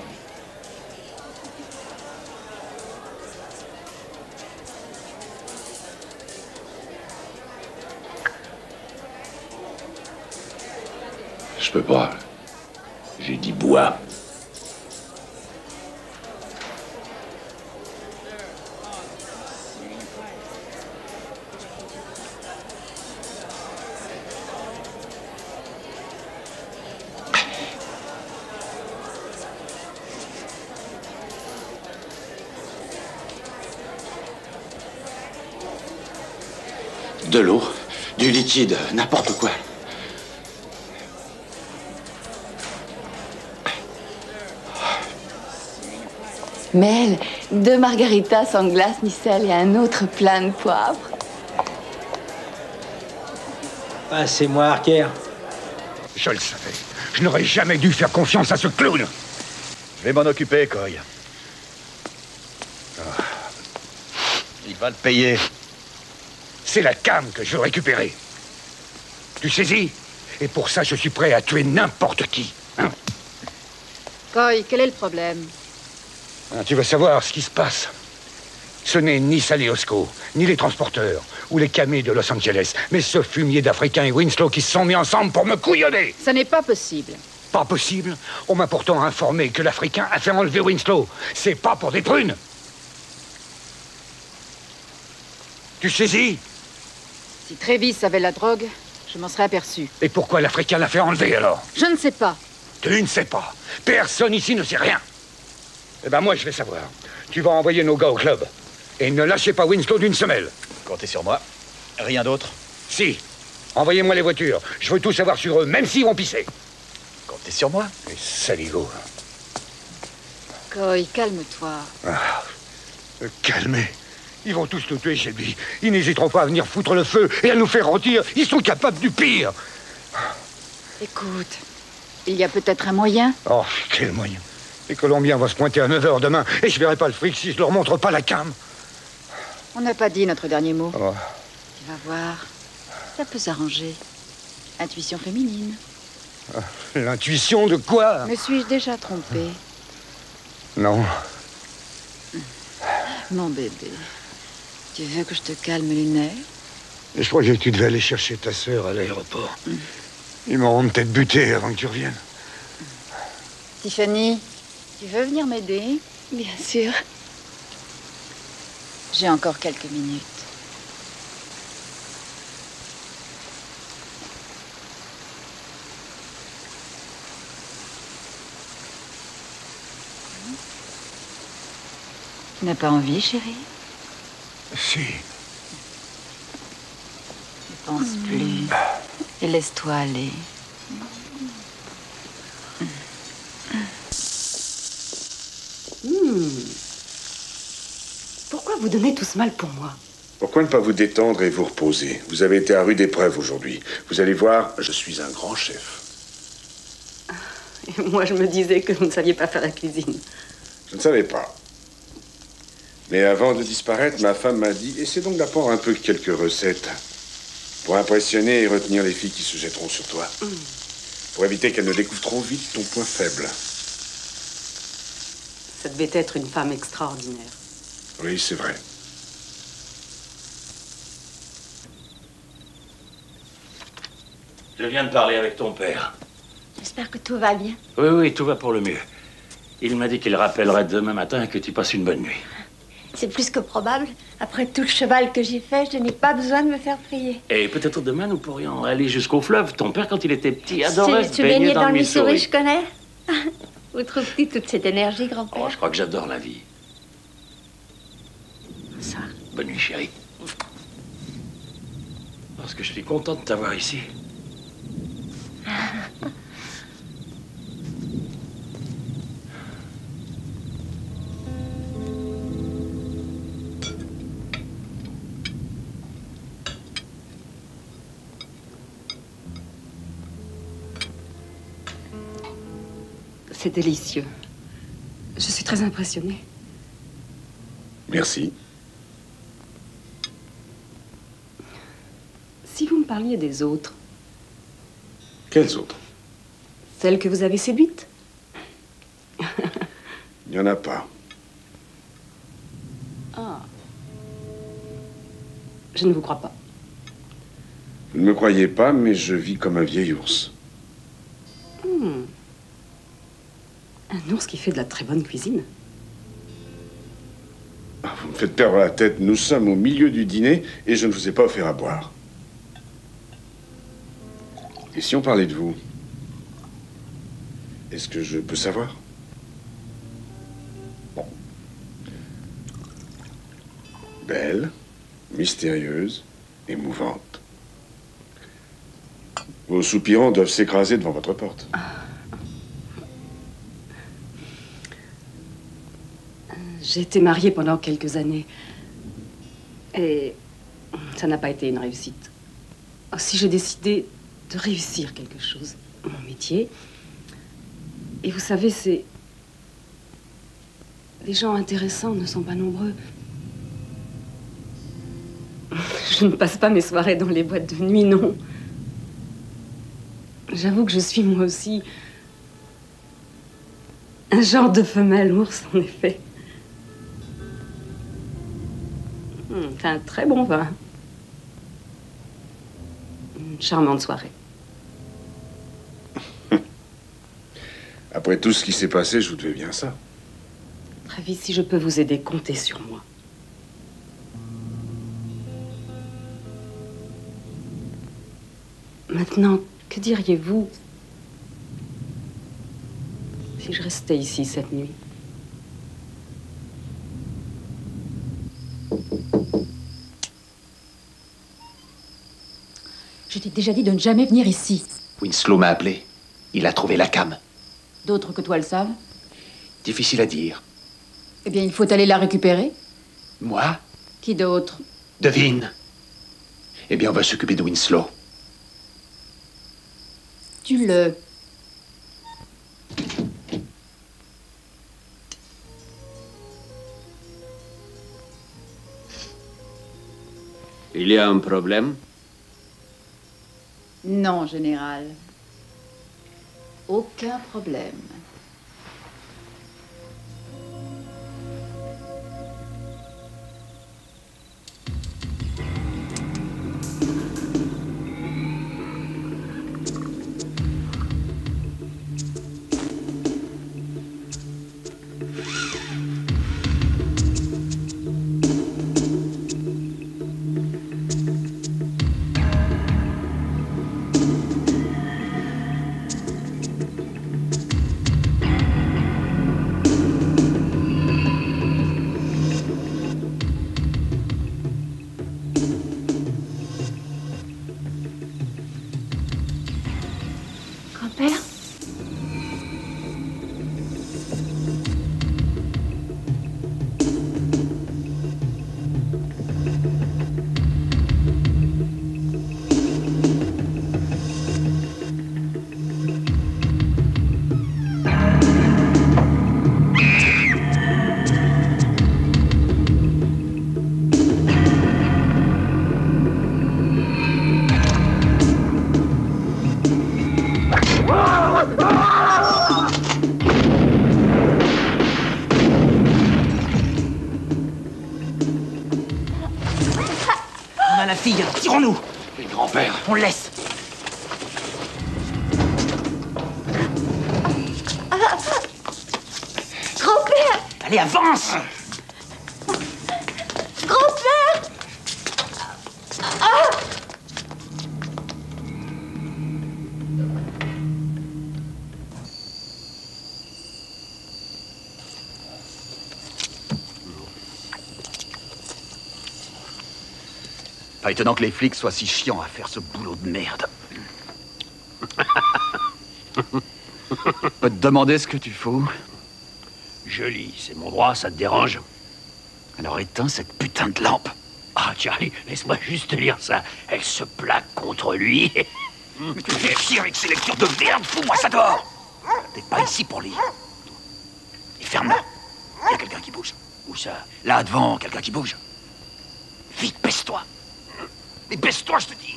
Je peux pas. J'ai dit bois. De l'eau, du liquide, n'importe quoi. Mel, 2 margaritas sans glace ni sel et un autre plein de poivre. Passez-moi, Harker. Je le savais. Je n'aurais jamais dû faire confiance à ce clown. Je vais m'en occuper, Coy. Il va le payer. C'est la cam que je veux récupérer. Tu saisis? Et pour ça, je suis prêt à tuer n'importe qui. Hein? Coy, quel est le problème? Tu vas savoir ce qui se passe. Ce n'est ni Saleosco, ni les transporteurs, ou les camés de Los Angeles, mais ce fumier d'Africains et Winslow qui se sont mis ensemble pour me couillonner. Ça n'est pas possible. Pas possible? On m'a pourtant informé que l'Africain a fait enlever Winslow. C'est pas pour des prunes. Tu saisis? Si Travis avait la drogue, je m'en serais aperçu. Et pourquoi l'Africain l'a fait enlever alors? Je ne sais pas. Tu ne sais pas. Personne ici ne sait rien. Eh ben moi, je vais savoir. Tu vas envoyer nos gars au club. Et ne lâchez pas Winslow d'une semelle. Comptez sur moi. Rien d'autre? Si. Envoyez-moi les voitures. Je veux tout savoir sur eux, même s'ils vont pisser. Comptez sur moi. Les saligots. Coy, calme-toi. Calmez. Ils vont tous nous tuer, Shelby. Ils n'hésiteront pas à venir foutre le feu et à nous faire rôtir. Ils sont capables du pire. Écoute, il y a peut-être un moyen. Oh, quel moyen? Les Colombiens vont se pointer à 9 h demain et je verrai pas le fric si je leur montre pas la cam. On n'a pas dit notre dernier mot. Oh. Tu vas voir. Ça peut s'arranger. Intuition féminine. L'intuition de quoi? Me suis-je déjà trompée? Non. Mon bébé, tu veux que je te calme les nerfs? Je croyais que tu devais aller chercher ta sœur à l'aéroport. Ils m'auront peut-être buté avant que tu reviennes. Tiffany, tu veux venir m'aider? Bien sûr. J'ai encore quelques minutes. Tu n'as pas envie, chérie? Si. Ne pense plus. Et laisse-toi aller. Pourquoi vous donnez tout ce mal pour moi? Pourquoi ne pas vous détendre et vous reposer? Vous avez été à rude épreuve aujourd'hui. Vous allez voir, je suis un grand chef. Et moi, je me disais que vous ne saviez pas faire la cuisine. Je ne savais pas. Mais avant de disparaître, ma femme m'a dit, essaie donc d'apprendre un peu quelques recettes pour impressionner et retenir les filles qui se jetteront sur toi. Pour éviter qu'elles ne découvrent trop vite ton point faible. Ça devait être une femme extraordinaire. Oui, c'est vrai. Je viens de parler avec ton père. J'espère que tout va bien. Oui, oui, tout va pour le mieux. Il m'a dit qu'il rappellerait demain matin et que tu passes une bonne nuit. C'est plus que probable. Après tout le cheval que j'ai fait, je n'ai pas besoin de me faire prier. Et peut-être demain, nous pourrions aller jusqu'au fleuve. Ton père, quand il était petit, adorait se Tu baigner baignais dans le Missouri. je connais. Où trouves-tu toute cette énergie, grand-père? Oh, je crois que j'adore la vie. Ça. Bonne nuit, chérie. Parce que je suis content de t'avoir ici. C'est délicieux. Je suis très impressionnée. Merci. Si vous me parliez des autres, Quelles autres? celles que vous avez séduites, Il n'y en a pas. ah, je ne vous crois pas. Vous ne me croyez pas, mais je vis comme un vieil ours. Un ours qui fait de la très bonne cuisine. Vous me faites perdre la tête. Nous sommes au milieu du dîner et je ne vous ai pas offert à boire. Et si on parlait de vous? Est-ce que je peux savoir? Bon. Belle, mystérieuse, émouvante. Vos soupirants doivent s'écraser devant votre porte. J'ai été mariée pendant quelques années. Et ça n'a pas été une réussite. Si j'ai décidé de réussir quelque chose, mon métier. Et vous savez, c'est... Les gens intéressants ne sont pas nombreux. Je ne passe pas mes soirées dans les boîtes de nuit, non. J'avoue que je suis moi aussi un genre de femelle ours, en effet. C'est un très bon vin. Une charmante soirée. Après tout ce qui s'est passé, je vous devais bien ça. Travis, si je peux vous aider, comptez sur moi. Maintenant, que diriez-vous si je restais ici cette nuit? Je t'ai déjà dit de ne jamais venir ici. Winslow m'a appelé. Il a trouvé la cam. D'autres que toi le savent. Difficile à dire. Eh bien, il faut aller la récupérer. Moi? Qui d'autre? Devine. Eh bien, on va s'occuper de Winslow. Tue-le. Il y a un problème? Non, général. Aucun problème. fille. Tirons-nous. Et grand-père? On le laisse. Grand-père! Allez, avance! Grand-père! Ah! Pas étonnant que les flics soient si chiants à faire ce boulot de merde. Peux te demander ce que tu fous? Je lis, c'est mon droit, ça te dérange? Alors éteins cette putain de lampe. Ah, Charlie, laisse-moi juste lire ça. Elle se plaque contre lui. Mais tu fais chier avec ces lectures de merde, fous-moi ça dehors. T'es pas ici pour lire. Et ferme-la. Il y a quelqu'un qui bouge. Où ça? Là, devant, quelqu'un qui bouge. Vite, baisse-toi. Mais baisse-toi, je te dis.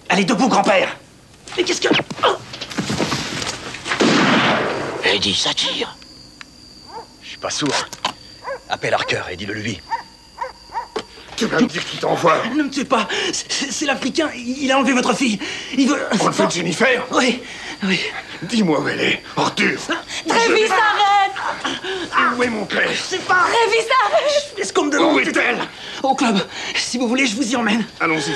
Allez, debout, grand-père. Mais qu'est-ce que... Oh. Eddie, ça tire. Je suis pas sourd. Appelle Harker et dis-le lui. Tu vas me dire qui t'envoie? Ne me tuez pas. C'est l'Africain. Il a enlevé votre fille. Il veut... Enlever Jennifer? Oui, oui. Dis-moi où elle est, Arthur. Trévis, arrête! Où est mon père? Je sais pas. Trévis, arrête! Est-ce qu'on me demande? Où est-elle? Au club. Si vous voulez, je vous y emmène. Allons-y.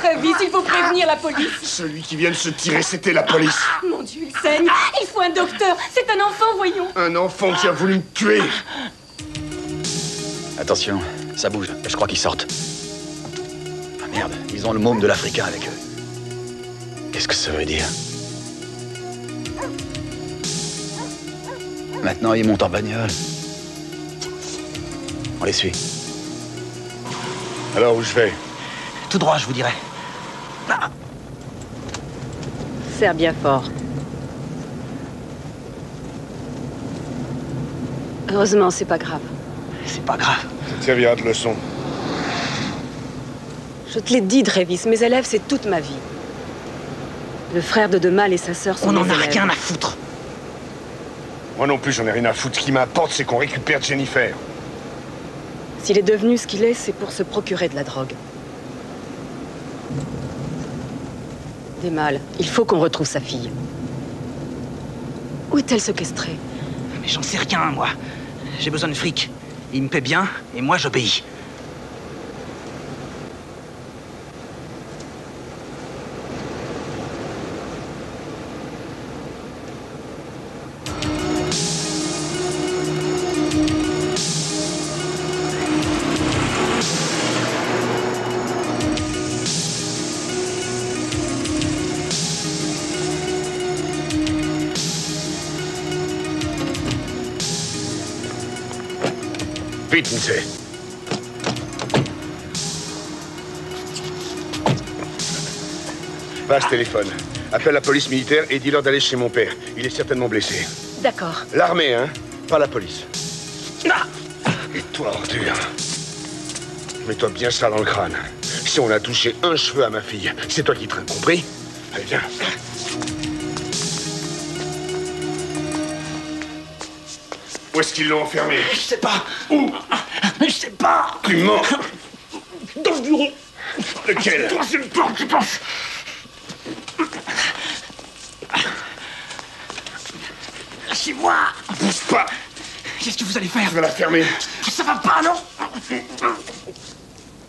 Trévis, il faut prévenir la police. Celui qui vient de se tirer, c'était la police. Mon Dieu, il saigne. Il faut un docteur. C'est un enfant, voyons. Un enfant qui a voulu me tuer. Attention, ça bouge. Je crois qu'ils sortent. Ah merde, ils ont le môme de l'Africain avec eux. Qu'est-ce que ça veut dire? Maintenant, ils montent en bagnole. On les suit. Alors, où je vais? Tout droit, je vous dirais. Ah. Serre bien fort. Heureusement, c'est pas grave. C'est pas grave. Ça te servira de leçon. Je te l'ai dit, Trévis, mes élèves, c'est toute ma vie. Le frère de Demal et sa sœur sont On mes n'en a élèves. rien à foutre. Moi non plus, j'en ai rien à foutre. Ce qui m'importe, c'est qu'on récupère Jennifer. S'il est devenu ce qu'il est, c'est pour se procurer de la drogue. Demal, il faut qu'on retrouve sa fille. Où est-elle séquestrée? Mais j'en sais rien, moi. J'ai besoin de fric. Il me paie bien, et moi, j'obéis. Vite, Lindsay. Va à ce téléphone. Appelle la police militaire et dis-leur d'aller chez mon père. Il est certainement blessé. D'accord. L'armée, hein? Pas la police. Ah! Et toi, Arthur? Mets-toi bien ça dans le crâne. Si on a touché un cheveu à ma fille, c'est toi qui traînes, compris? Allez, viens. Où est-ce qu'ils l'ont enfermé? Je sais pas. Où? Je sais pas. Tu mens. Dans le bureau. Lequel? Troisième porte, je pense. Lâchez-moi. Bouge pas. Qu'est-ce que vous allez faire? Tu vas la fermer. Ça va pas, non?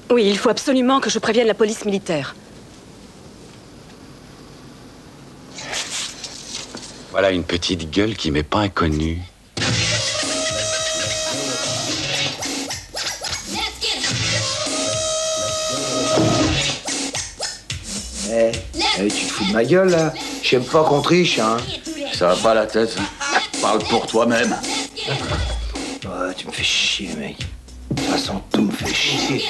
Oui, il faut absolument que je prévienne la police militaire. Voilà une petite gueule qui m'est pas inconnue. Tu te fous de ma gueule, là? J'aime pas qu'on triche, hein. Ça va pas la tête? Parle pour toi-même. Ouais, tu me fais chier, mec. De toute façon, tout me fait chier.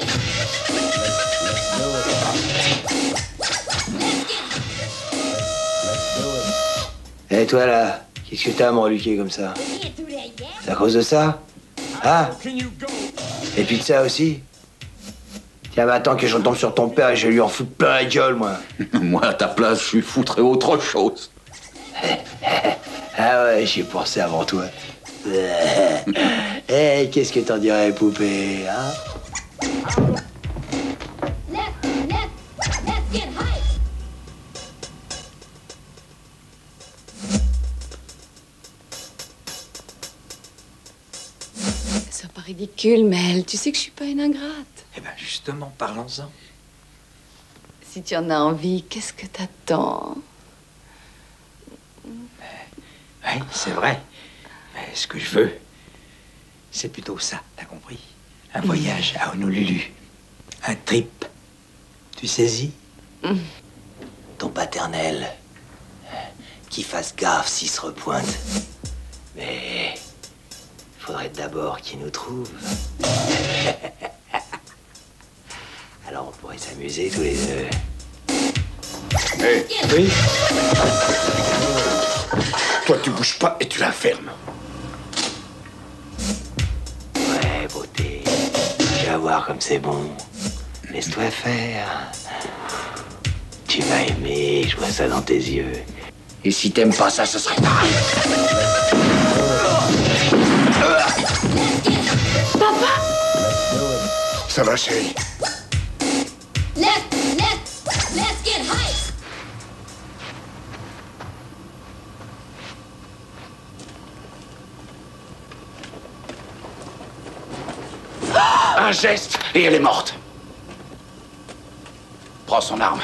Eh, toi, là, qu'est-ce que t'as à me reluquer comme ça? C'est à cause de ça? Ah? Et puis de ça aussi? Tiens, mais attends que je retombe sur ton père et je vais lui en foutre plein la gueule, moi. Moi, à ta place, je lui foutrais autre chose. Ah ouais, j'y ai pensé avant toi. Eh, qu'est-ce que t'en dirais, poupée, hein? C'est pas ridicule, Mel. Tu sais que je suis pas une ingrate. Eh ben justement, parlons-en. Si tu en as envie, qu'est-ce que t'attends? Oui, c'est vrai. Mais ce que je veux, c'est plutôt ça, t'as compris? Un voyage à Honolulu. Un trip. Tu saisis? Ton paternel. Qui fasse gaffe s'il se repointe. Mais... faudrait d'abord qu'il nous trouve. Alors on pourrait s'amuser tous les deux. Hé, oui? Toi, tu bouges pas et tu la fermes. Ouais, beauté. Tu vas voir comme c'est bon. Laisse-toi faire. Tu vas aimer, je vois ça dans tes yeux. Et si t'aimes pas ça, ce serait pareil. Papa! Ça va, chérie? Let's get hype. Un geste et elle est morte. Prends son arme.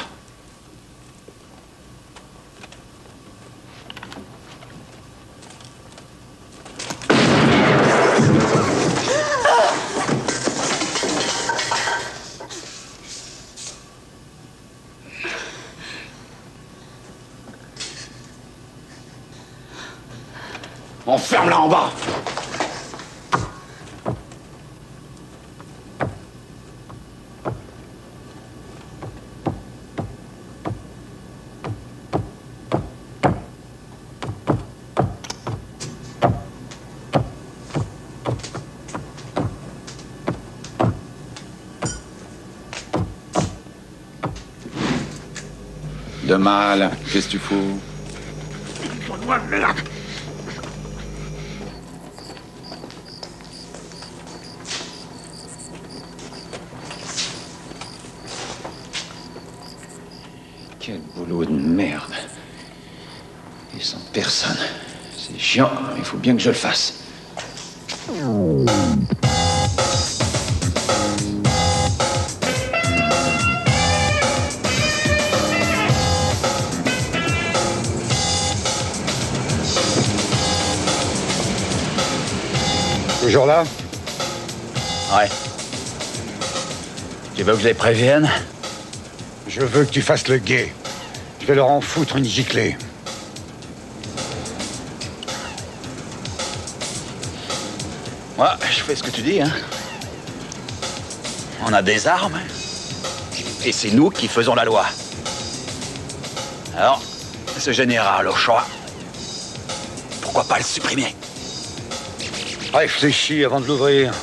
Enferme-la en bas. De mal, qu'est-ce que tu fous? Merde. Quel boulot de merde. Et sans personne. C'est chiant, mais il faut bien que je le fasse. Toujours là? Ouais. Tu veux que je les prévienne? Je veux que tu fasses le guet. Je vais leur en foutre une giclée. Ouais, je fais ce que tu dis, hein. On a des armes. Et c'est nous qui faisons la loi. Alors, ce général au choix, pourquoi pas le supprimer? Réfléchis avant de l'ouvrir.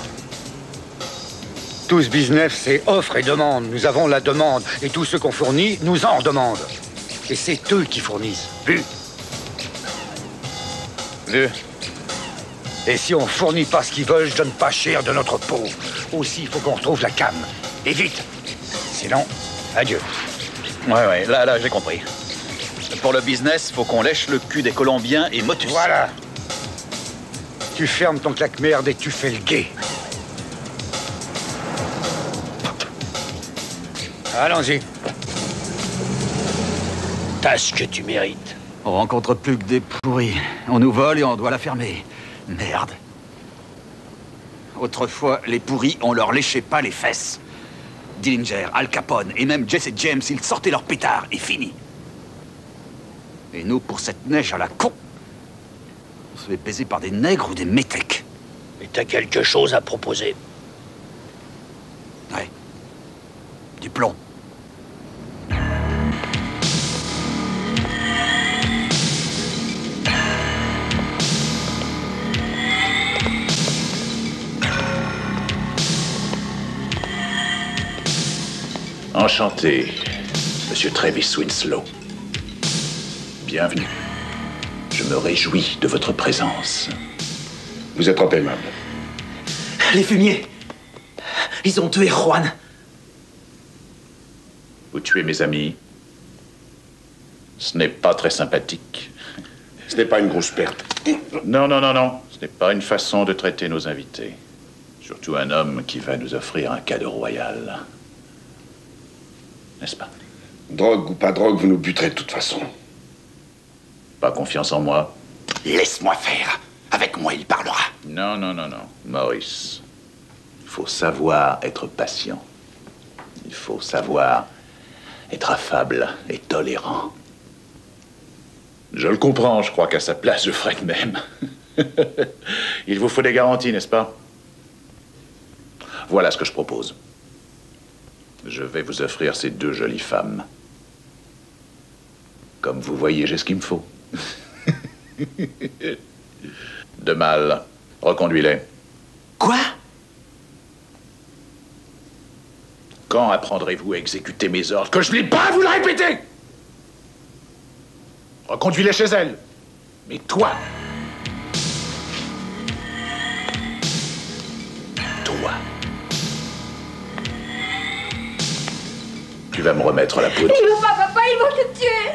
Tout ce business, c'est offre et demande. Nous avons la demande. Et tout ce qu'on fournit, nous en redemandent. Et c'est eux qui fournissent. Vu? Vu? Et si on fournit pas ce qu'ils veulent, je donne pas cher de notre peau. Aussi, il faut qu'on retrouve la cam. Et vite. Sinon, adieu. Ouais, là, j'ai compris. Pour le business, faut qu'on lèche le cul des Colombiens et Motus. Voilà. Tu fermes ton claque-merde et tu fais le guet. Allons-y. T'as ce que tu mérites. On rencontre plus que des pourris. On nous vole et on doit la fermer. Merde. Autrefois, les pourris, on leur léchait pas les fesses. Dillinger, Al Capone et même Jesse James, ils sortaient leur pétard et fini. Et nous, pour cette neige à la con, on se fait baiser par des nègres ou des métèques. Et t'as quelque chose à proposer? Ouais. Du plomb. Enchanté, Monsieur Travis Winslow. Bienvenue. Je me réjouis de votre présence. Vous êtes trop aimable. Les fumiers. Ils ont tué Juan. Vous tuez mes amis. Ce n'est pas très sympathique. Ce n'est pas une grosse perte. Non. Ce n'est pas une façon de traiter nos invités. Surtout un homme qui va nous offrir un cadeau royal. N'est-ce pas? Drogue ou pas drogue, vous nous buterez de toute façon. Pas confiance en moi? Laisse-moi faire. Avec moi, il parlera. Non. Maurice, il faut savoir être patient. Il faut savoir être affable et tolérant. Je le comprends, je crois qu'à sa place, je ferais de même. Il vous faut des garanties, n'est-ce pas? Voilà ce que je propose. Je vais vous offrir ces deux jolies femmes. Comme vous voyez, j'ai ce qu'il me faut. De mal. Reconduis-les. Quoi? Quand apprendrez-vous à exécuter mes ordres? Que je n'ai pas à vous le répéter! Reconduis-les chez elles. Mais toi... Tu vas me remettre la poudre. Ils vont pas, papa, ils vont te tuer.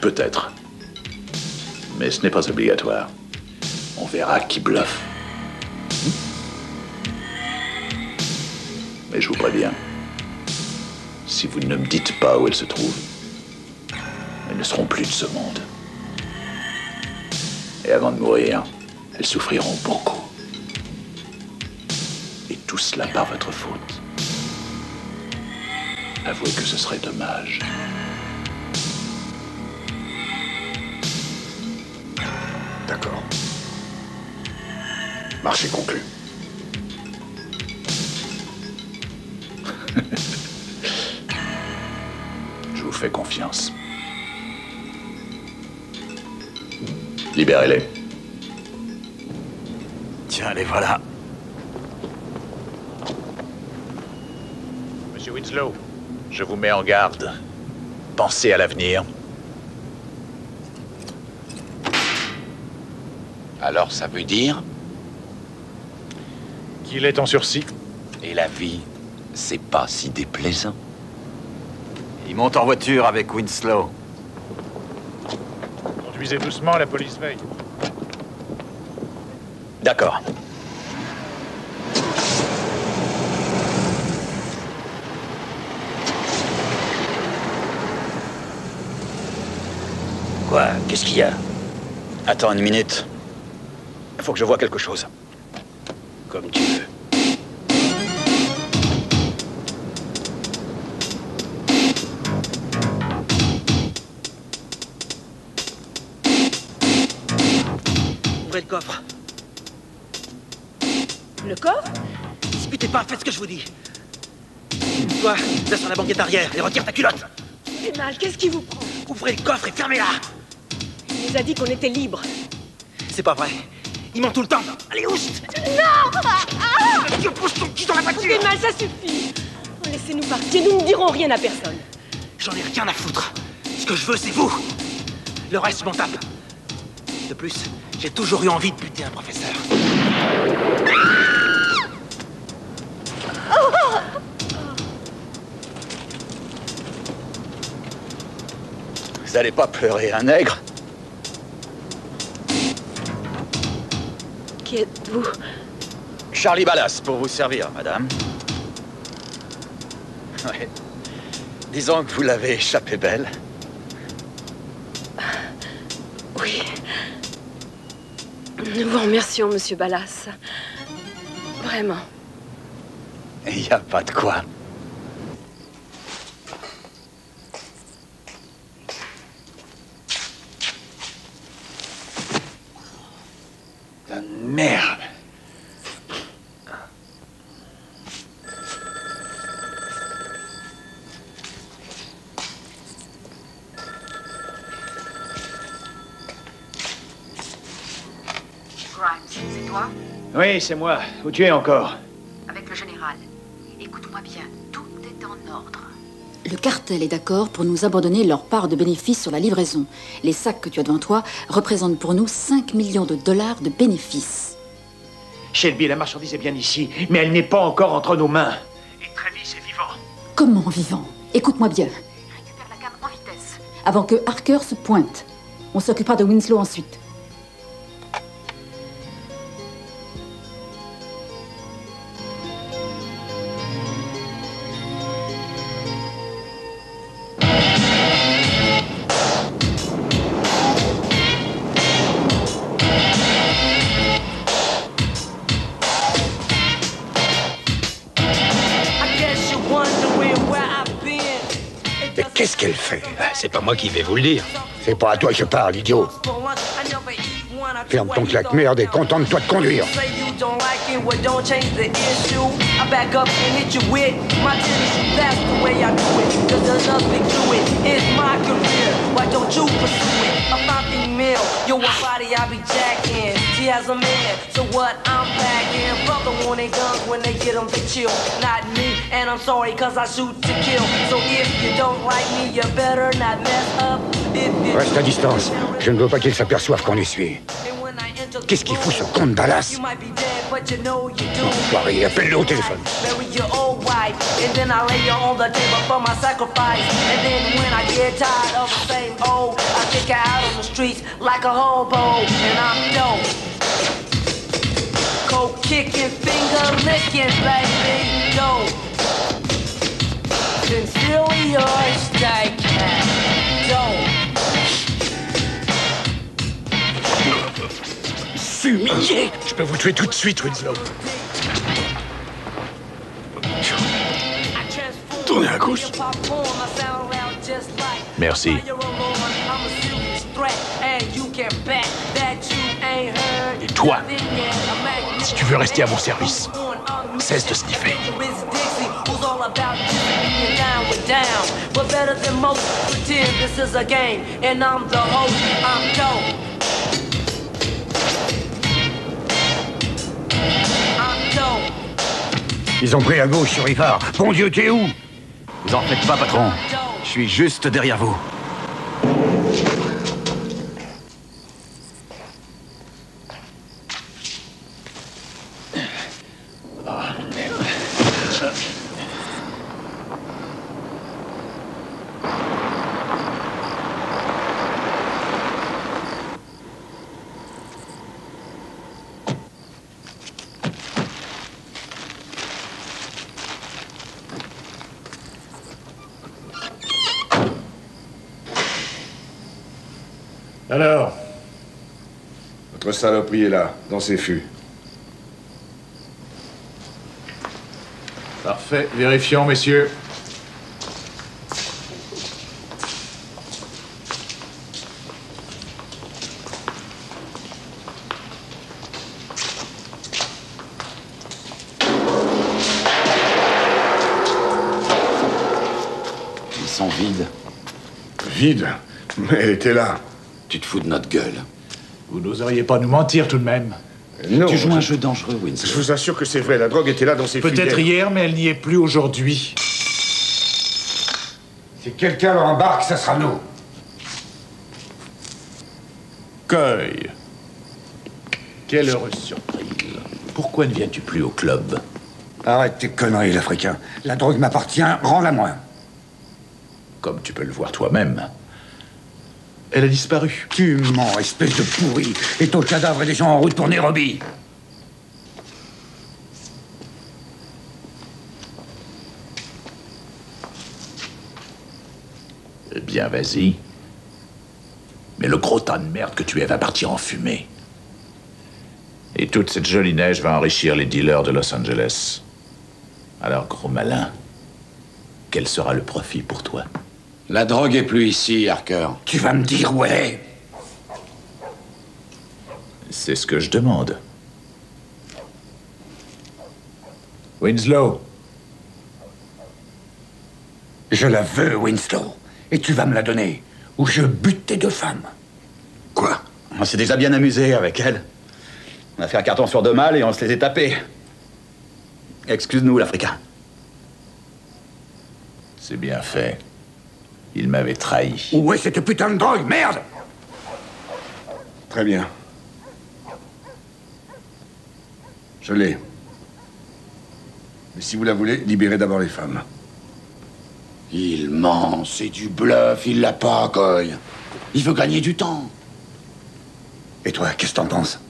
Peut-être. Mais ce n'est pas obligatoire. On verra qui bluffe. Mais je vous préviens, si vous ne me dites pas où elles se trouvent, elles ne seront plus de ce monde. Et avant de mourir, elles souffriront beaucoup. Et tout cela par votre faute. Avouez que ce serait dommage. D'accord. Marché conclu. Je vous fais confiance. Libérez-les. Tiens, les voilà. Monsieur Winslow, je vous mets en garde. Pensez à l'avenir. Alors ça veut dire? Qu'il est en sursis. Et la vie, c'est pas si déplaisant. Il monte en voiture avec Winslow. Conduisez doucement, la police veille. D'accord. Quoi? Qu'est-ce qu'il y a? Attends une minute. Faut que je voie quelque chose. Comme tu veux. Ouvrez le coffre. Le coffre? Disputez pas, faites ce que je vous dis. Toi, laisse sur la banquette arrière et retire ta culotte. C'est mal, qu'est-ce qui vous prend? Ouvrez le coffre et fermez-la. Il nous a dit qu'on était libres. C'est pas vrai. Il ment tout le temps. Allez, oust! Non! Tu poses ton cul dans la voiture! C'est mal, ça suffit. Oh, laissez-nous partir, nous ne dirons rien à personne. J'en ai rien à foutre. Ce que je veux, c'est vous. Le reste, je m'en tape. De plus, j'ai toujours eu envie de buter un professeur. Vous allez pas pleurer un nègre? Qui êtes-vous? Charlie Ballas, pour vous servir, madame. Ouais. Disons que vous l'avez échappé belle. Oui. Nous vous remercions, monsieur Ballas. Vraiment. Il n'y a pas de quoi. La merde. Grimes, c'est toi? Oui, c'est moi. Où tu es encore? Avec le général. Écoute-moi bien, tout est en ordre. Le cartel est d'accord pour nous abandonner leur part de bénéfices sur la livraison. Les sacs que tu as devant toi représentent pour nous 5 millions de dollars de bénéfices. Shelby, la marchandise est bien ici, mais elle n'est pas encore entre nos mains. Et Travis est vivant. Comment vivant? Écoute-moi bien. Récupère la cam en vitesse. Avant que Harker se pointe. On s'occupera de Winslow ensuite. Mais qu'est-ce qu'elle fait? C'est pas moi qui vais vous le dire. C'est pas à toi que je parle, idiot. Ferme ton claque-merde et contente-toi de conduire. Reste à distance. Je ne veux pas qu'il s'aperçoive qu'on les suit. Qu'est-ce qu'il fout ce con de Ballas? Enfoiré, appelle-le au téléphone. Kicking, finger licking, baby, go. Sincerely yours, stay cat, Fumigé! Je peux vous tuer tout de suite, Winslow. Tournez à gauche. Merci. Et toi, si tu veux rester à mon service, cesse de sniffer. Ils ont pris à gauche sur Ivar. Bon Dieu, t'es où? Vous en faites pas, patron. Je suis juste derrière vous. Alors? Votre saloperie est là, dans ses fûts. Parfait. Vérifions, messieurs. Ils sont vides. Vide? Mais elle était là. Tu te fous de notre gueule. Vous n'oseriez pas nous mentir tout de même. Non. Tu joues un jeu dangereux, Winslow. Je vous assure que c'est vrai, la drogue était là dans ces Peut-être fuyères. hier, mais elle n'y est plus aujourd'hui. Si quelqu'un leur embarque, ça sera nous. Coy. Quelle heureuse surprise. Pourquoi ne viens-tu plus au club? Arrête tes conneries, l'Africain. La drogue m'appartient, rends-la-moi. Comme tu peux le voir toi-même. Elle a disparu. Tu mens, espèce de pourri. Et ton cadavre est déjà en route pour Nairobi. Eh bien, vas-y. Mais le gros tas de merde que tu es va partir en fumée. Et toute cette jolie neige va enrichir les dealers de Los Angeles. Alors, gros malin, quel sera le profit pour toi? La drogue est plus ici, Harker. Tu vas me dire où elle est? C'est ce que je demande. Winslow. Je la veux, Winslow. Et tu vas me la donner. Ou je bute tes deux femmes. Quoi? On s'est déjà bien amusé avec elle. On a fait un carton sur 2 mâles et on se les est tapés. Excuse-nous, l'Africain. C'est bien fait. Il m'avait trahi. Où est cette putain de drogue? Merde! Très bien. Je l'ai. Mais si vous la voulez, libérez d'abord les femmes. Il ment, c'est du bluff, il l'a pas, Coy. Il veut gagner du temps. Et toi, qu'est-ce que t'en penses?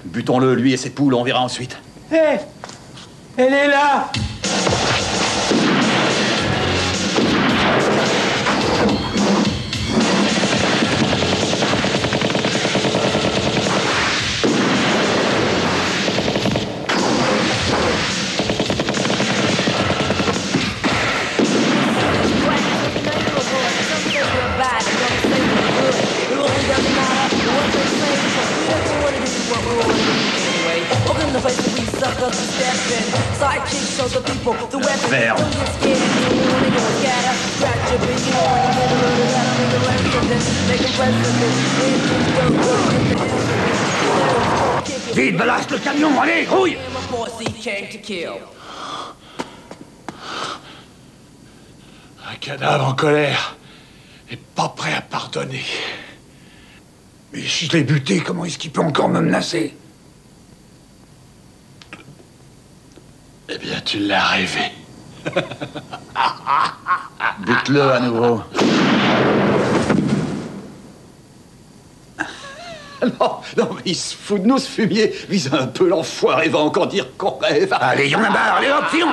Butons-le, lui et ses poules, on verra ensuite. Hé! Elle est là! Vert. Vite, balasse le camion, allez, grouille! Un cadavre en colère et pas prêt à pardonner. Mais si je l'ai buté, comment est-ce qu'il peut encore me menacer? Eh bien, tu l'as rêvé. Bute-le à nouveau. Non, mais il se fout de nous, ce fumier. Vise un peu, l'enfoiré va encore dire qu'on rêve. Allez, y'en a marre, allez hop, filons!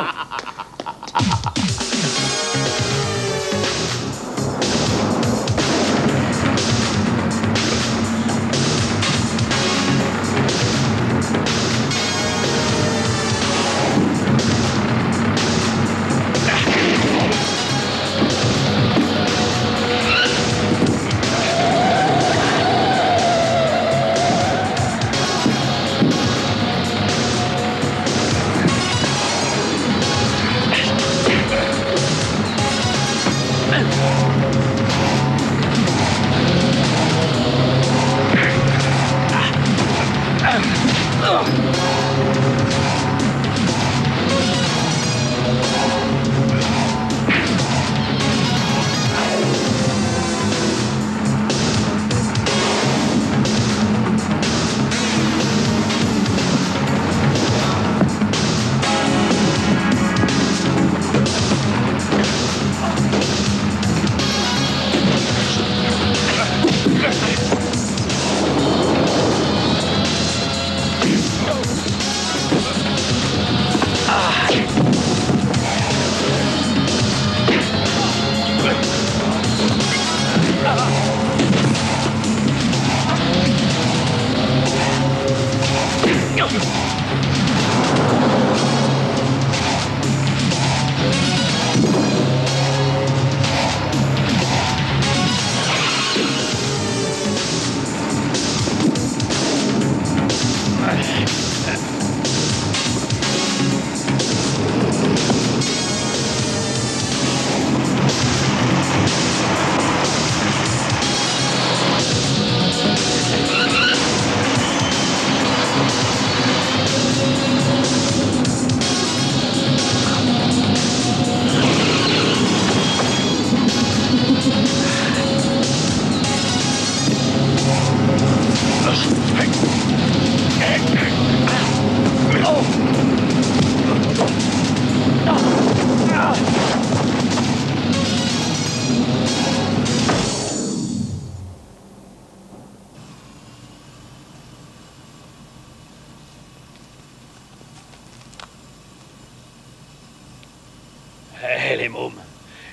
les mômes.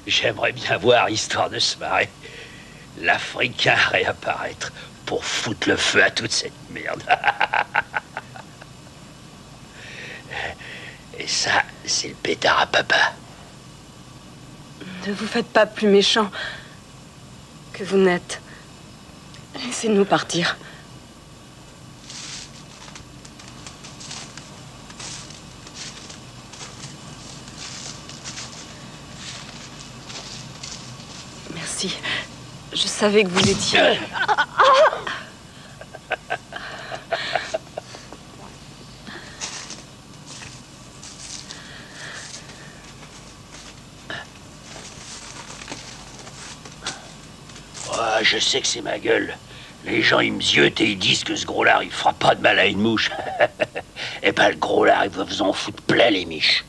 J'aimerais bien voir, histoire de se marrer, l'Africain réapparaître pour foutre le feu à toute cette merde. Et ça, c'est le pétard à papa. Ne vous faites pas plus méchant que vous n'êtes. Laissez-nous partir. Merci. Je savais que vous étiez... Je sais que c'est ma gueule. Les gens, ils me ziotent et ils disent que ce gros-lard, il fera pas de mal à une mouche. Eh ben, le gros-lard, il va vous en foutre plein les miches.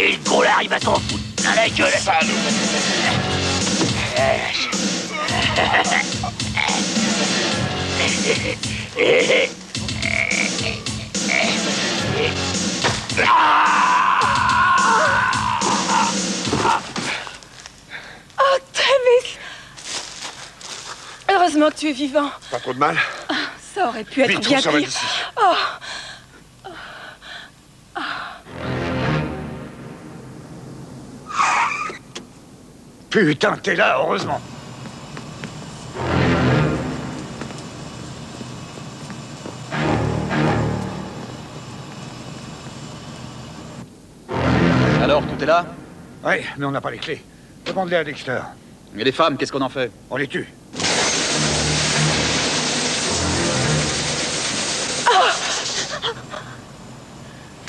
Et le gros-lard, il va t'en foutre plein la gueule. Oh, Travis! Heureusement que tu es vivant. Pas trop de mal? Ça aurait pu être Vite, bien on s'en va pire. d'ici. Oh. Putain, t'es là, heureusement. Alors, tout est là? Ouais, mais on n'a pas les clés. Demande-les à Dexter. Et les femmes, qu'est-ce qu'on en fait? On les tue.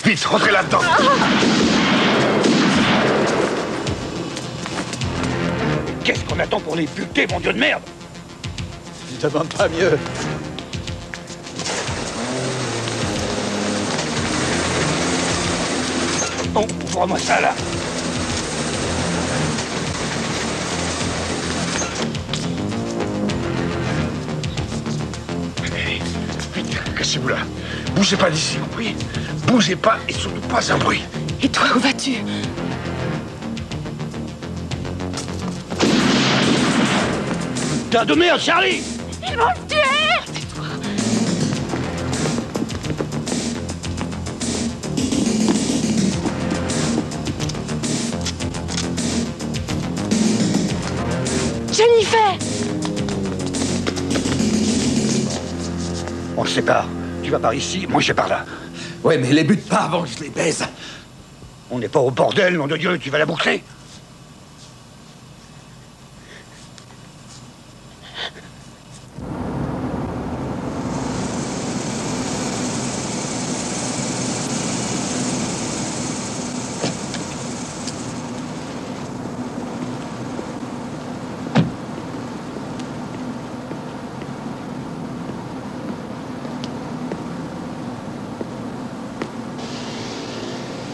Vite, rentrez là-dedans. Qu'est-ce qu'on attend pour les buter, mon Dieu de merde? Je demande pas mieux. Oh, ouvre-moi ça, là. Vite, cassez-vous là. Bougez pas d'ici, compris? Bougez pas et surtout pas un bruit. Et toi, où vas-tu? Putain de merde, Charlie! Ils vont le tuer! Tais-toi. Jennifer! On se sépare. Tu vas par ici, moi je vais par là. Ouais, mais les bute pas avant que je les baise. On n'est pas au bordel, nom de Dieu, tu vas la boucler.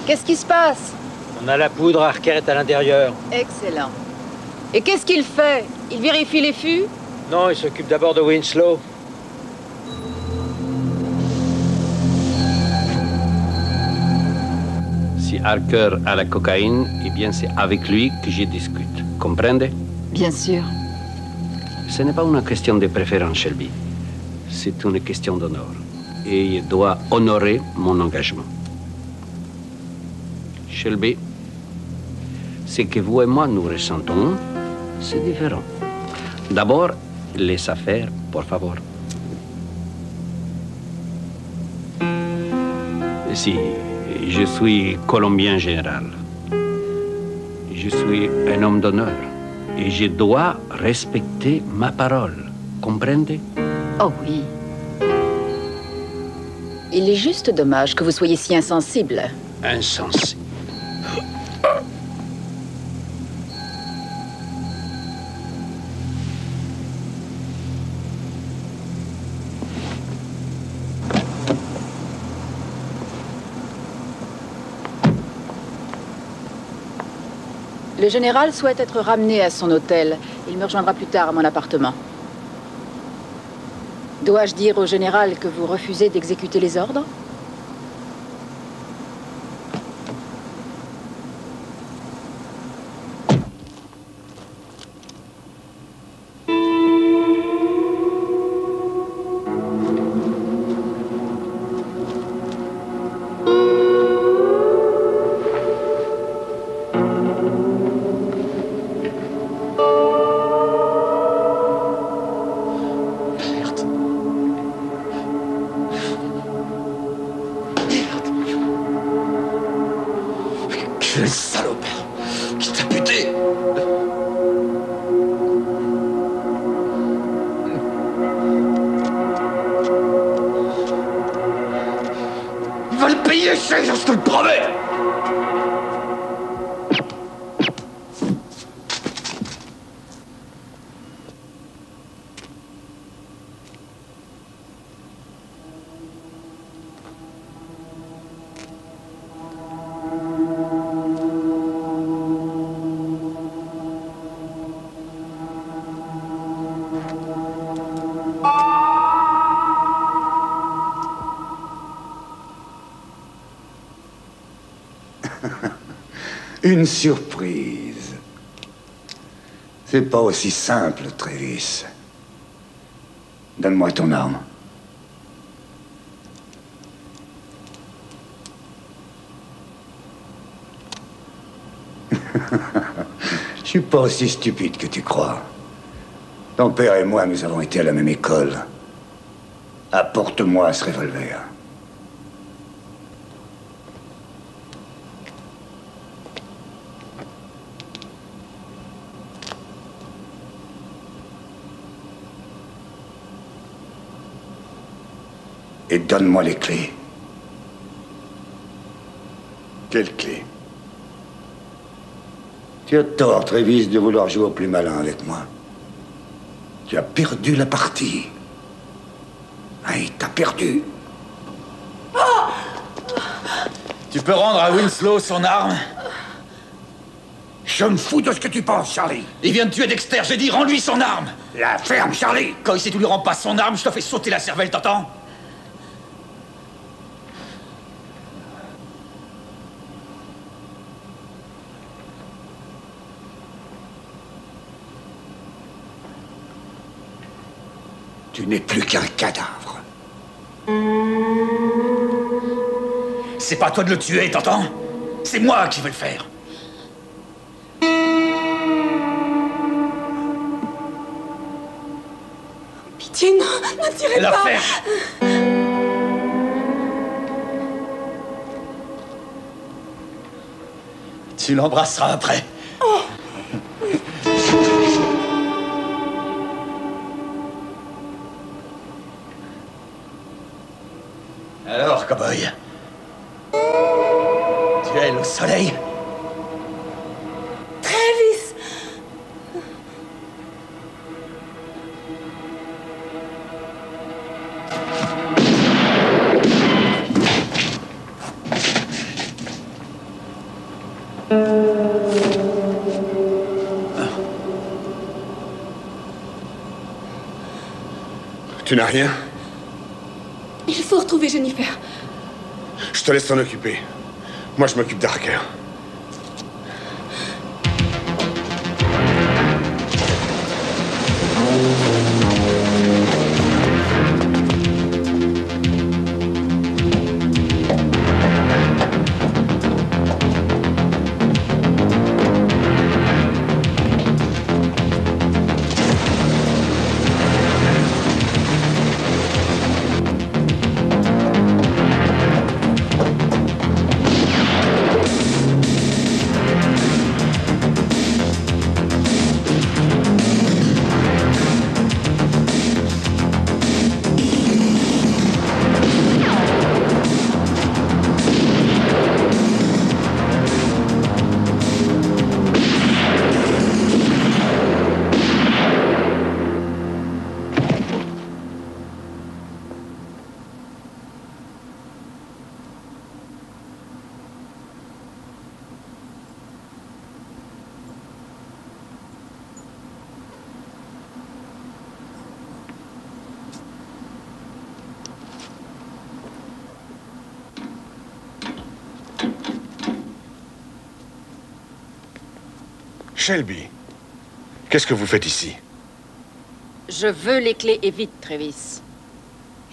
Qu'est-ce qui se passe? On a la poudre, Harker est à l'intérieur. Excellent. Et qu'est-ce qu'il fait? Il vérifie les fûts? Non, il s'occupe d'abord de Winslow. Si Harker a la cocaïne, eh bien c'est avec lui que je discute. Comprende? Bien sûr. Ce n'est pas une question de préférence, Shelby. C'est une question d'honneur. Et je dois honorer mon engagement. Shelby, ce que vous et moi nous ressentons, c'est différent. D'abord, les affaires, por favor. Si, je suis colombien général. Je suis un homme d'honneur. Et je dois respecter ma parole. Comprende? Oh oui. Il est juste dommage que vous soyez si insensible. Insensible. Le général souhaite être ramené à son hôtel. Il me rejoindra plus tard à mon appartement. Dois-je dire au général que vous refusez d'exécuter les ordres? exécuter. Il va le payer, je te le promets. Une surprise. C'est pas aussi simple, Travis. Donne-moi ton arme. Je suis pas aussi stupide que tu crois. Ton père et moi, nous avons été à la même école. Apporte-moi ce revolver. Et donne-moi les clés. Quelle clé? Tu as tort, Travis, de vouloir jouer au plus malin avec moi. Tu as perdu la partie. Hey, t'as perdu. Tu peux rendre à Winslow son arme? Je me fous de ce que tu penses, Charlie. Il vient de tuer Dexter, j'ai dit rends-lui son arme. La ferme, Charlie. Quand si tu lui rends pas son arme, je te fais sauter la cervelle, t'entends? Tu n'es plus qu'un cadavre. C'est pas à toi de le tuer, t'entends? C'est moi qui vais le faire. Pitié, non, ne tirez La pas. faire. Tu l'embrasseras après. Oh. Alors, cow-boy, duel au soleil? Travis! Tu n'as rien? Il faut retrouver Jennifer. Je te laisse t'en occuper. Moi, je m'occupe d'Harker. Shelby, qu'est-ce que vous faites ici? Je veux les clés et vite, Travis.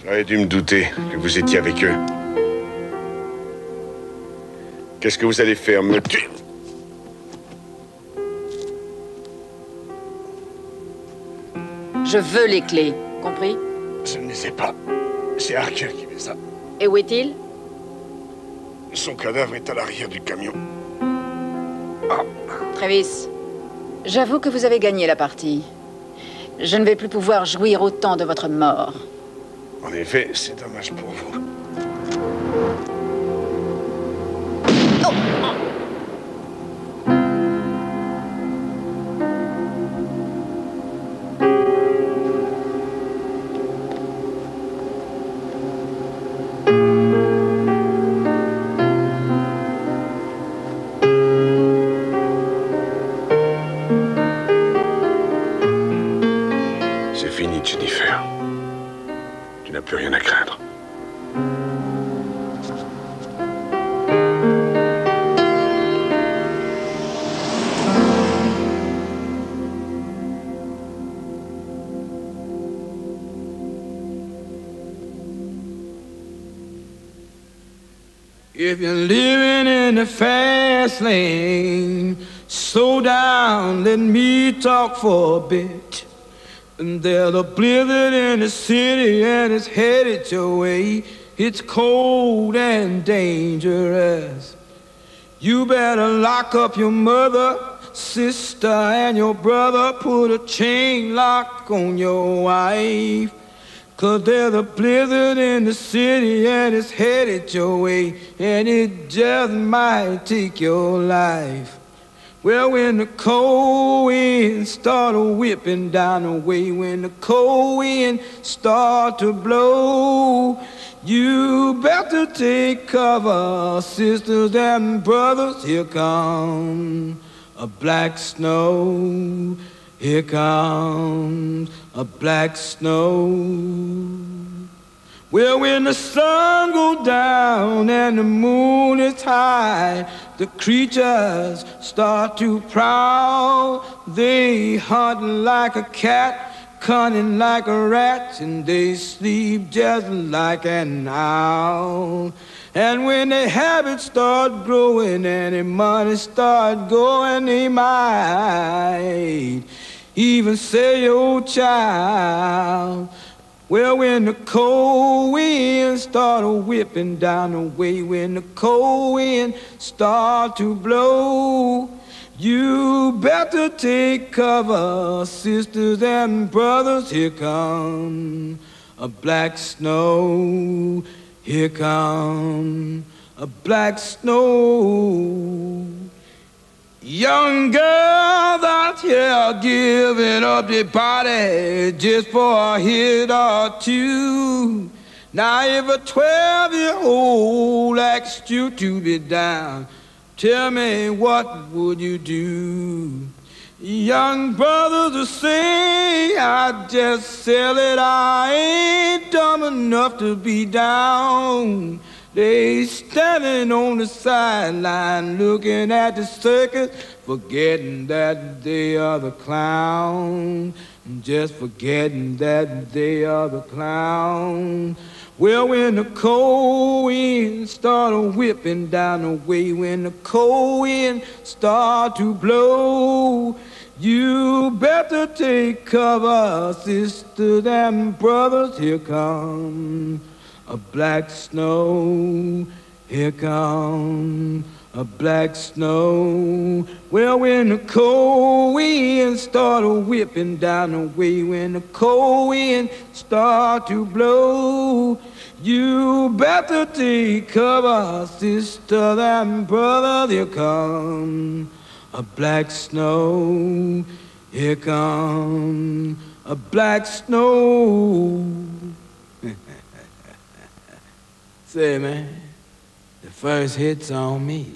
J'aurais dû me douter que vous étiez avec eux. Qu'est-ce que vous allez faire? Me tuer? Je veux les clés, compris? Je ne les ai pas. C'est Harker qui fait ça. Et où est-il? Son cadavre est à l'arrière du camion. Ah, Travis. J'avoue que vous avez gagné la partie. Je ne vais plus pouvoir jouir autant de votre mort. En effet, c'est dommage pour vous. C'est fini, Jennifer. Tu n'as plus rien à craindre. If you're living in the fast lane, slow down, let me talk for a bit. And there's a blizzard in the city and it's headed your way. It's cold and dangerous. You better lock up your mother, sister, and your brother. Put a chain lock on your wife. 'Cause there's a blizzard in the city and it's headed your way, and it just might take your life. Well, when the cold wind start whipping down the way, when the cold wind start to blow, you better take cover, sisters and brothers. Here comes a black snow. Here comes a black snow. Well, when the sun goes down and the moon is high, the creatures start to prowl. They hunt like a cat, cunning like a rat, and they sleep just like an owl. And when their habits start growing and their money start going, they might even sell your child. Well, when the cold wind start whipping down the way, when the cold wind start to blow, you better take cover, sisters and brothers. Here comes a black snow. Here comes a black snow. Young girls out here giving up their body just for a hit or two. Now if a 12-year-old asks you to be down, tell me what would you do? Young brothers will say, I just sell it, I ain't dumb enough to be down. They standing on the sideline looking at the circus, forgetting that they are the clown. Just forgetting that they are the clown. Well, when the cold wind start whipping down the way, when the cold wind start to blow, you better take cover, sisters and brothers. Here come a black snow. Here come a black snow. Well, when the cold wind start whipping down the way, when the cold wind start to blow, you better take cover, sister and brother. Here come a black snow. Here come a black snow. Say, man, the first hit's on me.